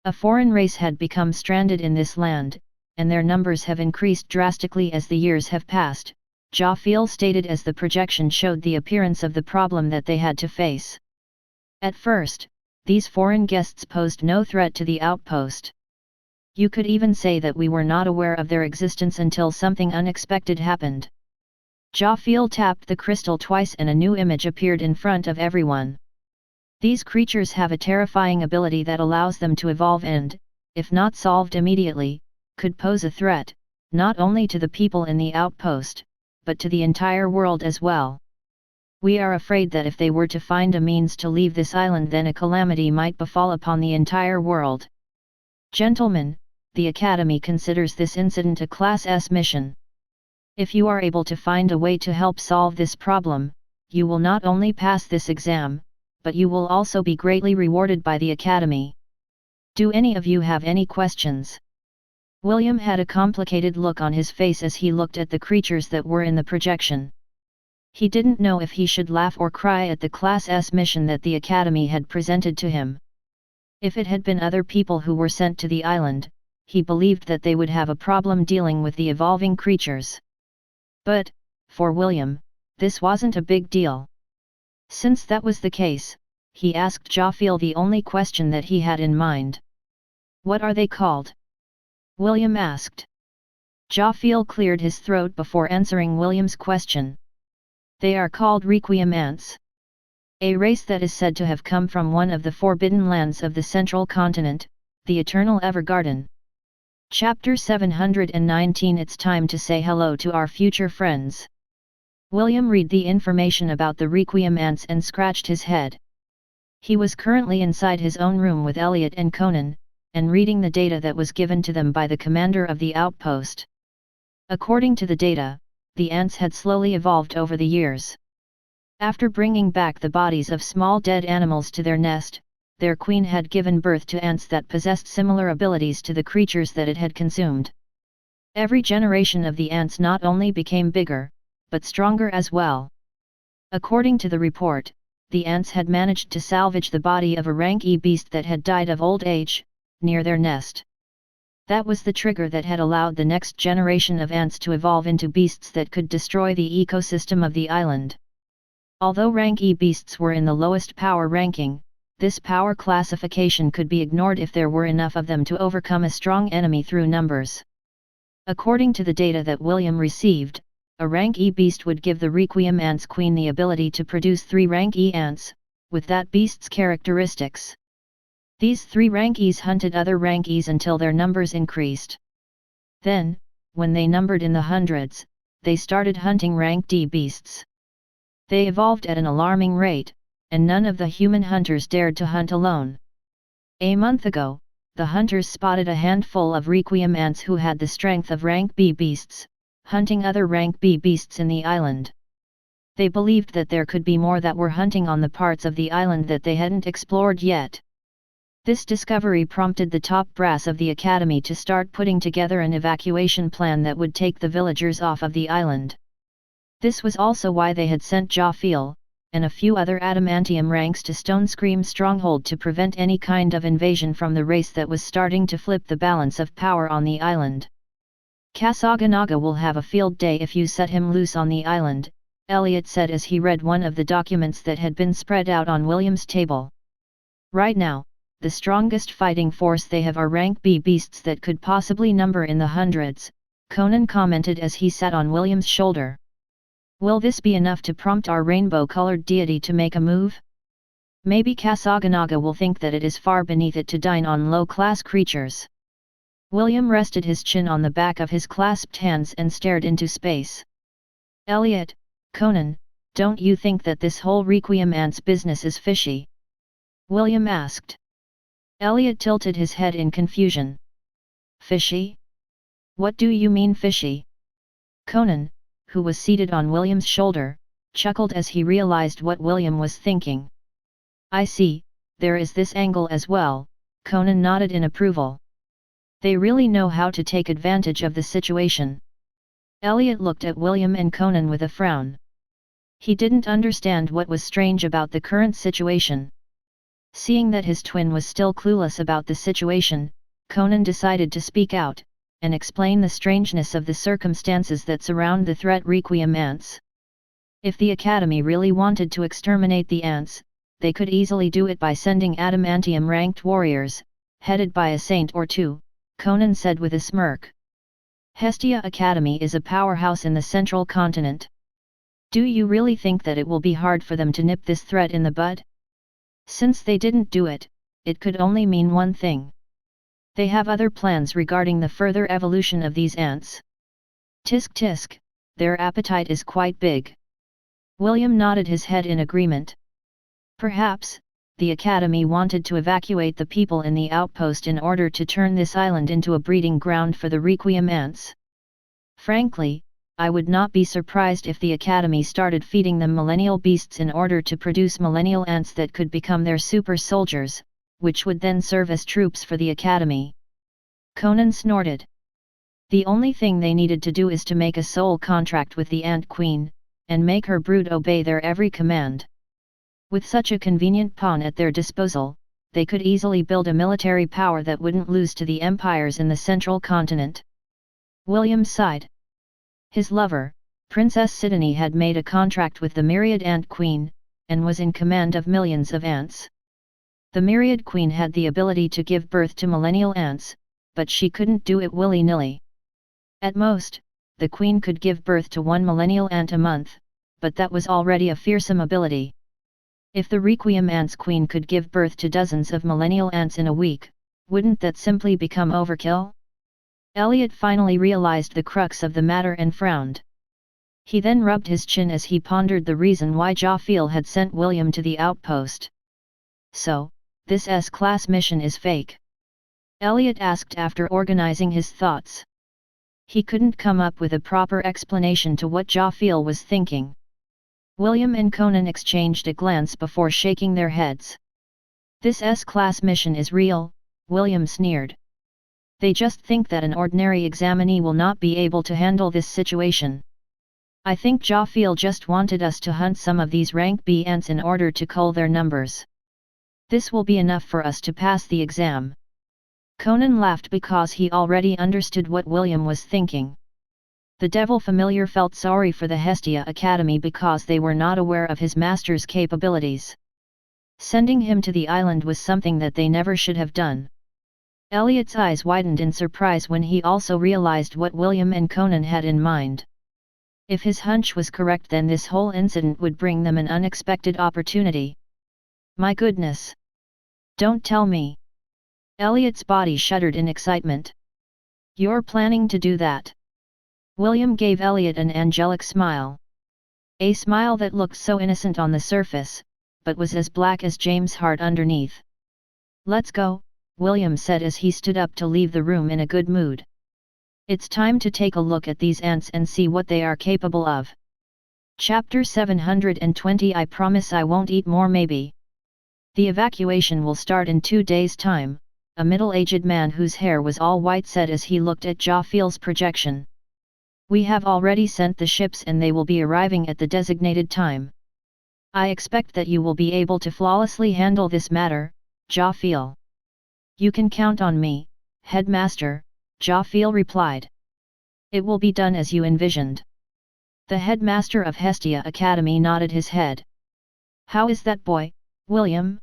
A foreign race had become stranded in this land, and their numbers have increased drastically as the years have passed, Jafil stated as the projection showed the appearance of the problem that they had to face. At first, these foreign guests posed no threat to the outpost. You could even say that we were not aware of their existence until something unexpected happened. Jafil tapped the crystal twice and a new image appeared in front of everyone. These creatures have a terrifying ability that allows them to evolve and, if not solved immediately, could pose a threat, not only to the people in the outpost, but to the entire world as well. We are afraid that if they were to find a means to leave this island, then a calamity might befall upon the entire world. Gentlemen, the Academy considers this incident a Class S mission. If you are able to find a way to help solve this problem, you will not only pass this exam, but you will also be greatly rewarded by the Academy. Do any of you have any questions? William had a complicated look on his face as he looked at the creatures that were in the projection. He didn't know if he should laugh or cry at the Class S mission that the Academy had presented to him. If it had been other people who were sent to the island, he believed that they would have a problem dealing with the evolving creatures. But, for William, this wasn't a big deal. Since that was the case, he asked Jafil the only question that he had in mind. What are they called? William asked. Jafil cleared his throat before answering William's question. They are called requiem ants. A race that is said to have come from one of the forbidden lands of the central continent, the Eternal Evergarden. Chapter 719. It's time to say hello to our future friends. William read the information about the requiem ants and scratched his head. He was currently inside his own room with Elliot and Conan, and reading the data that was given to them by the commander of the outpost. According to the data, the ants had slowly evolved over the years. After bringing back the bodies of small dead animals to their nest, their queen had given birth to ants that possessed similar abilities to the creatures that it had consumed. Every generation of the ants not only became bigger, but stronger as well. According to the report, the ants had managed to salvage the body of a rank E beast that had died of old age, near their nest. That was the trigger that had allowed the next generation of ants to evolve into beasts that could destroy the ecosystem of the island. Although rank E beasts were in the lowest power ranking, this power classification could be ignored if there were enough of them to overcome a strong enemy through numbers. According to the data that William received, a rank E beast would give the Requiem Ants Queen the ability to produce 3 rank E ants, with that beast's characteristics. These 3 rank Es hunted other rank Es until their numbers increased. Then, when they numbered in the hundreds, they started hunting rank D beasts. They evolved at an alarming rate, and none of the human hunters dared to hunt alone. A month ago, the hunters spotted a handful of Requiem ants who had the strength of rank B beasts, hunting other rank B beasts in the island. They believed that there could be more that were hunting on the parts of the island that they hadn't explored yet. This discovery prompted the top brass of the academy to start putting together an evacuation plan that would take the villagers off of the island. This was also why they had sent Jafil, and a few other adamantium ranks to Stonescream Stronghold to prevent any kind of invasion from the race that was starting to flip the balance of power on the island. Kasaganaga will have a field day if you set him loose on the island, Elliot said as he read one of the documents that had been spread out on William's table. Right now, the strongest fighting force they have are rank B beasts that could possibly number in the hundreds, Conan commented as he sat on William's shoulder. Will this be enough to prompt our rainbow-colored deity to make a move? Maybe Kasaganaga will think that it is far beneath it to dine on low-class creatures. William rested his chin on the back of his clasped hands and stared into space. Elliot, Conan, don't you think that this whole Requiem Ants business is fishy? William asked. Elliot tilted his head in confusion. Fishy? What do you mean fishy? Conan, who was seated on William's shoulder, chuckled as he realized what William was thinking. I see, there is this angle as well, Conan nodded in approval. They really know how to take advantage of the situation. Elliot looked at William and Conan with a frown. He didn't understand what was strange about the current situation. Seeing that his twin was still clueless about the situation, Conan decided to speak out, and explain the strangeness of the circumstances that surround the threat Requiem Ants. If the Academy really wanted to exterminate the ants, they could easily do it by sending adamantium-ranked warriors, headed by a saint or two, Conan said with a smirk. Hestia Academy is a powerhouse in the central continent. Do you really think that it will be hard for them to nip this threat in the bud? Since they didn't do it, it could only mean one thing. They have other plans regarding the further evolution of these ants. Tisk tisk, their appetite is quite big. William nodded his head in agreement. Perhaps, the Academy wanted to evacuate the people in the outpost in order to turn this island into a breeding ground for the Requiem Ants. Frankly, I would not be surprised if the Academy started feeding them millennial beasts in order to produce millennial ants that could become their super soldiers, which would then serve as troops for the Academy. Conan snorted. The only thing they needed to do is to make a soul contract with the Ant Queen, and make her brood obey their every command. With such a convenient pawn at their disposal, they could easily build a military power that wouldn't lose to the empires in the central continent. William sighed. His lover, Princess Sidonie, had made a contract with the Myriad Ant Queen, and was in command of millions of ants. The Myriad Queen had the ability to give birth to millennial ants, but she couldn't do it willy-nilly. At most, the queen could give birth to 1 millennial ant a month, but that was already a fearsome ability. If the requiem ant's queen could give birth to dozens of millennial ants in a week, wouldn't that simply become overkill? Elliot finally realized the crux of the matter and frowned. He then rubbed his chin as he pondered the reason why Jafil had sent William to the outpost. So, this S-class mission is fake? Elliot asked after organizing his thoughts. He couldn't come up with a proper explanation to what Jafil was thinking. William and Conan exchanged a glance before shaking their heads. This S-class mission is real, William sneered. They just think that an ordinary examinee will not be able to handle this situation. I think Jafil just wanted us to hunt some of these rank B ants in order to cull their numbers. This will be enough for us to pass the exam. Conan laughed because he already understood what William was thinking. The devil familiar felt sorry for the Hestia Academy because they were not aware of his master's capabilities. Sending him to the island was something that they never should have done. Elliot's eyes widened in surprise when he also realized what William and Conan had in mind. If his hunch was correct, then this whole incident would bring them an unexpected opportunity. My goodness! Don't tell me! Elliot's body shuddered in excitement. You're planning to do that? William gave Elliot an angelic smile. A smile that looked so innocent on the surface, but was as black as James' heart underneath. Let's go, William said as he stood up to leave the room in a good mood. It's time to take a look at these ants and see what they are capable of. Chapter 720 I promise I won't eat more maybe. The evacuation will start in 2 days' time, a middle-aged man whose hair was all white said as he looked at Jafil's projection. We have already sent the ships and they will be arriving at the designated time. I expect that you will be able to flawlessly handle this matter, Jafil. You can count on me, Headmaster, Jafil replied. It will be done as you envisioned. The headmaster of Hestia Academy nodded his head. How is that boy, William?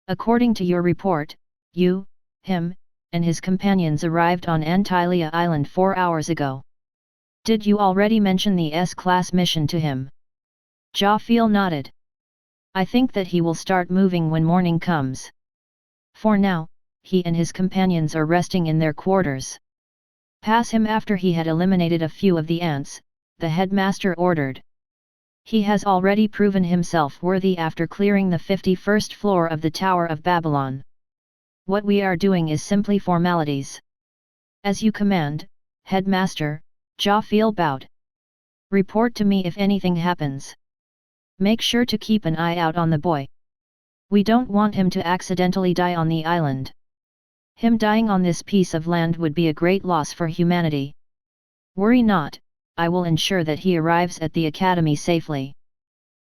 According to your report, you, him, and his companions arrived on Antilia Island 4 hours ago. Did you already mention the S-class mission to him? Jafil nodded. I think that he will start moving when morning comes. For now, he and his companions are resting in their quarters. Pass him after he had eliminated a few of the ants, the headmaster ordered. He has already proven himself worthy after clearing the 51st floor of the Tower of Babylon. What we are doing is simply formalities. As you command, Headmaster, Jafil bowed. Report to me if anything happens. Make sure to keep an eye out on the boy. We don't want him to accidentally die on the island. Him dying on this piece of land would be a great loss for humanity. Worry not, I will ensure that he arrives at the academy safely.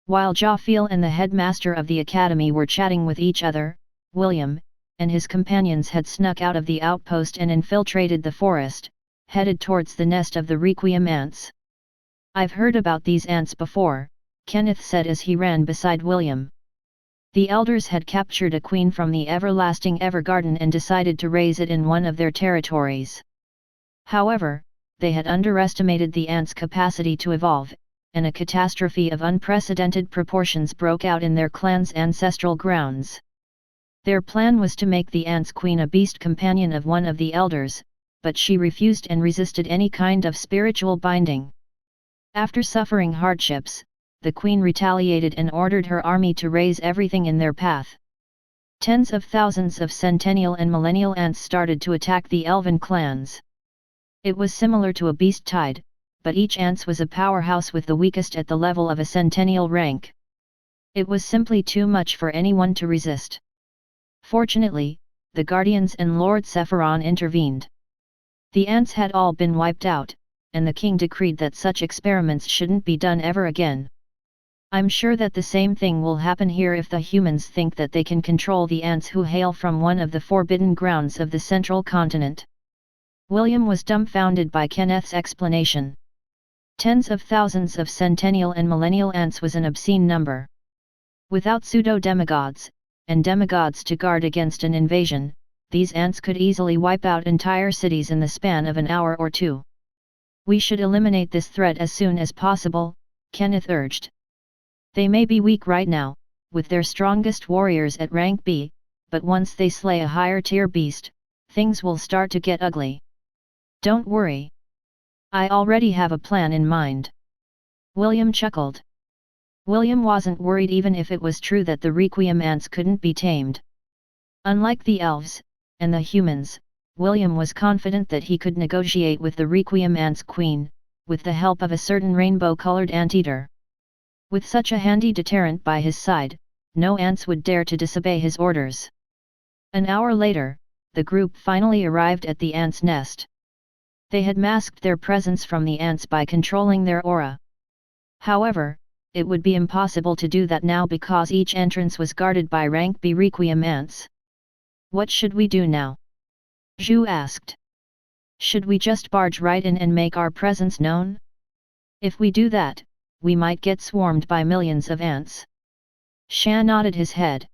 While Jafil and the headmaster of the academy were chatting with each other, William and his companions had snuck out of the outpost and infiltrated the forest, headed towards the nest of the requiem ants. I've heard about these ants before, Kenneth said as he ran beside William. The elders had captured a queen from the everlasting Evergarden and decided to raise it in one of their territories. However, they had underestimated the ants' capacity to evolve, and a catastrophe of unprecedented proportions broke out in their clan's ancestral grounds. Their plan was to make the ants' queen a beast companion of one of the elders, but she refused and resisted any kind of spiritual binding. After suffering hardships, the queen retaliated and ordered her army to raze everything in their path. Tens of thousands of centennial and millennial ants started to attack the elven clans. It was similar to a beast tide, but each ants was a powerhouse with the weakest at the level of a centennial rank. It was simply too much for anyone to resist. Fortunately, the guardians and Lord Sephiron intervened. The ants had all been wiped out, and the king decreed that such experiments shouldn't be done ever again. I'm sure that the same thing will happen here if the humans think that they can control the ants who hail from one of the forbidden grounds of the central continent. William was dumbfounded by Kenneth's explanation. Tens of thousands of centennial and millennial ants was an obscene number. Without pseudo-demigods, and demigods to guard against an invasion, these ants could easily wipe out entire cities in the span of an hour or two. We should eliminate this threat as soon as possible, Kenneth urged. They may be weak right now, with their strongest warriors at rank B, but once they slay a higher tier beast, things will start to get ugly. Don't worry. I already have a plan in mind. William chuckled. William wasn't worried even if it was true that the requiem ants couldn't be tamed. Unlike the elves, and the humans, William was confident that he could negotiate with the requiem ants' queen, with the help of a certain rainbow-colored anteater. With such a handy deterrent by his side, no ants would dare to disobey his orders. An hour later, the group finally arrived at the ants' nest. They had masked their presence from the ants by controlling their aura. However, it would be impossible to do that now because each entrance was guarded by rank B requiem ants. What should we do now? Zhu asked. Should we just barge right in and make our presence known? If we do that, we might get swarmed by millions of ants. Shan nodded his head.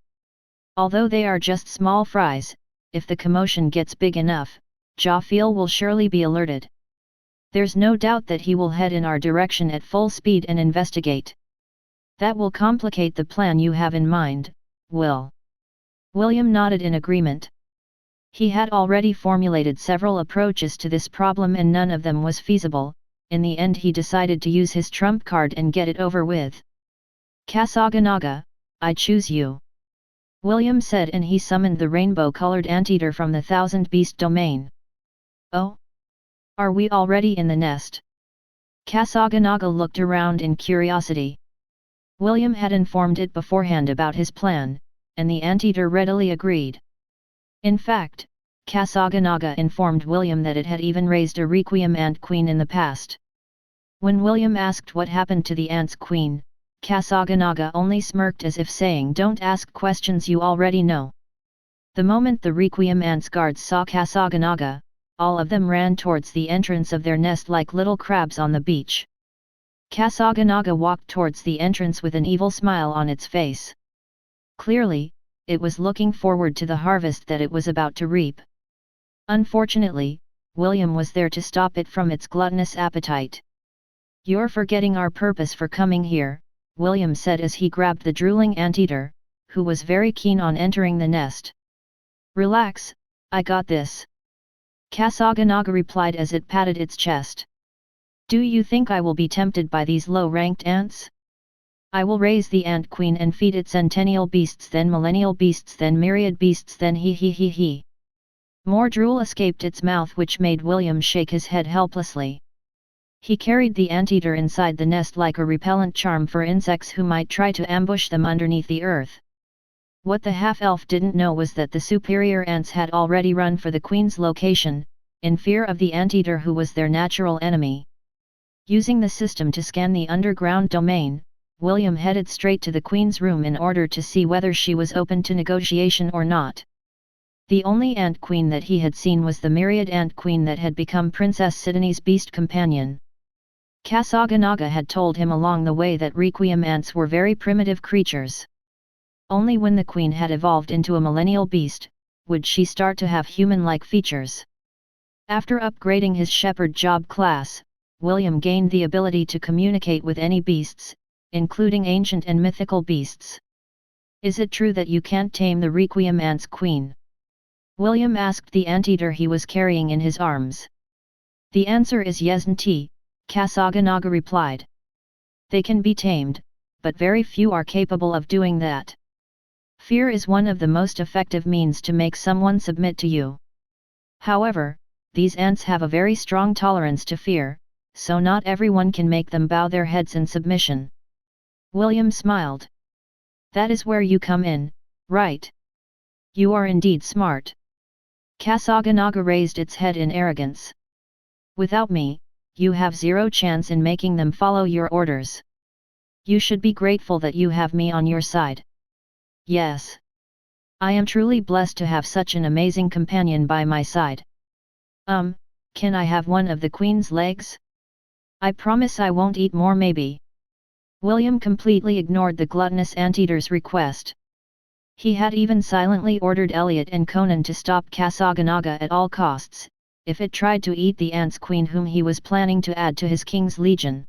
Although they are just small fries, if the commotion gets big enough, Jafil will surely be alerted. There's no doubt that he will head in our direction at full speed and investigate. That will complicate the plan you have in mind, Will. William nodded in agreement. He had already formulated several approaches to this problem and none of them was feasible. In the end he decided to use his trump card and get it over with. Kasaganaga, I choose you. William said and he summoned the rainbow-colored anteater from the Thousand Beast domain. Oh? Are we already in the nest? Kasaganaga looked around in curiosity. William had informed it beforehand about his plan, and the anteater readily agreed. In fact, Kasaganaga informed William that it had even raised a requiem ant queen in the past. When William asked what happened to the ant's queen, Kasaganaga only smirked as if saying, "Don't ask questions you already know." The moment the requiem ant's guards saw Kasaganaga, all of them ran towards the entrance of their nest like little crabs on the beach. Kasaganaga walked towards the entrance with an evil smile on its face. Clearly, it was looking forward to the harvest that it was about to reap. Unfortunately, William was there to stop it from its gluttonous appetite. "You're forgetting our purpose for coming here," William said as he grabbed the drooling anteater, who was very keen on entering the nest. "Relax, I got this," Kasaganaga replied as it patted its chest. "Do you think I will be tempted by these low-ranked ants? I will raise the ant queen and feed it centennial beasts, then millennial beasts, then myriad beasts, then he. More drool escaped its mouth, which made William shake his head helplessly. He carried the anteater inside the nest like a repellent charm for insects who might try to ambush them underneath the earth. What the half-elf didn't know was that the superior ants had already run for the queen's location, in fear of the anteater who was their natural enemy. Using the system to scan the underground domain, William headed straight to the queen's room in order to see whether she was open to negotiation or not. The only ant queen that he had seen was the myriad ant queen that had become Princess Sidonie's beast companion. Kasaganaga had told him along the way that requiem ants were very primitive creatures. Only when the queen had evolved into a millennial beast, would she start to have human-like features. After upgrading his shepherd job class, William gained the ability to communicate with any beasts, including ancient and mythical beasts. "Is it true that you can't tame the requiem ant's queen?" William asked the anteater he was carrying in his arms. "The answer is yes, Nti," Kasaganaga replied. "They can be tamed, but very few are capable of doing that. Fear is one of the most effective means to make someone submit to you. However, these ants have a very strong tolerance to fear, so not everyone can make them bow their heads in submission." William smiled. "That is where you come in, right? You are indeed smart." Kasaganaga raised its head in arrogance. "Without me, you have zero chance in making them follow your orders. You should be grateful that you have me on your side." "Yes. I am truly blessed to have such an amazing companion by my side. Can I have one of the queen's legs? I promise I won't eat more maybe." William completely ignored the gluttonous anteater's request. He had even silently ordered Elliot and Conan to stop Kasaganaga at all costs. if it tried to eat the ants queen whom he was planning to add to his king's legion.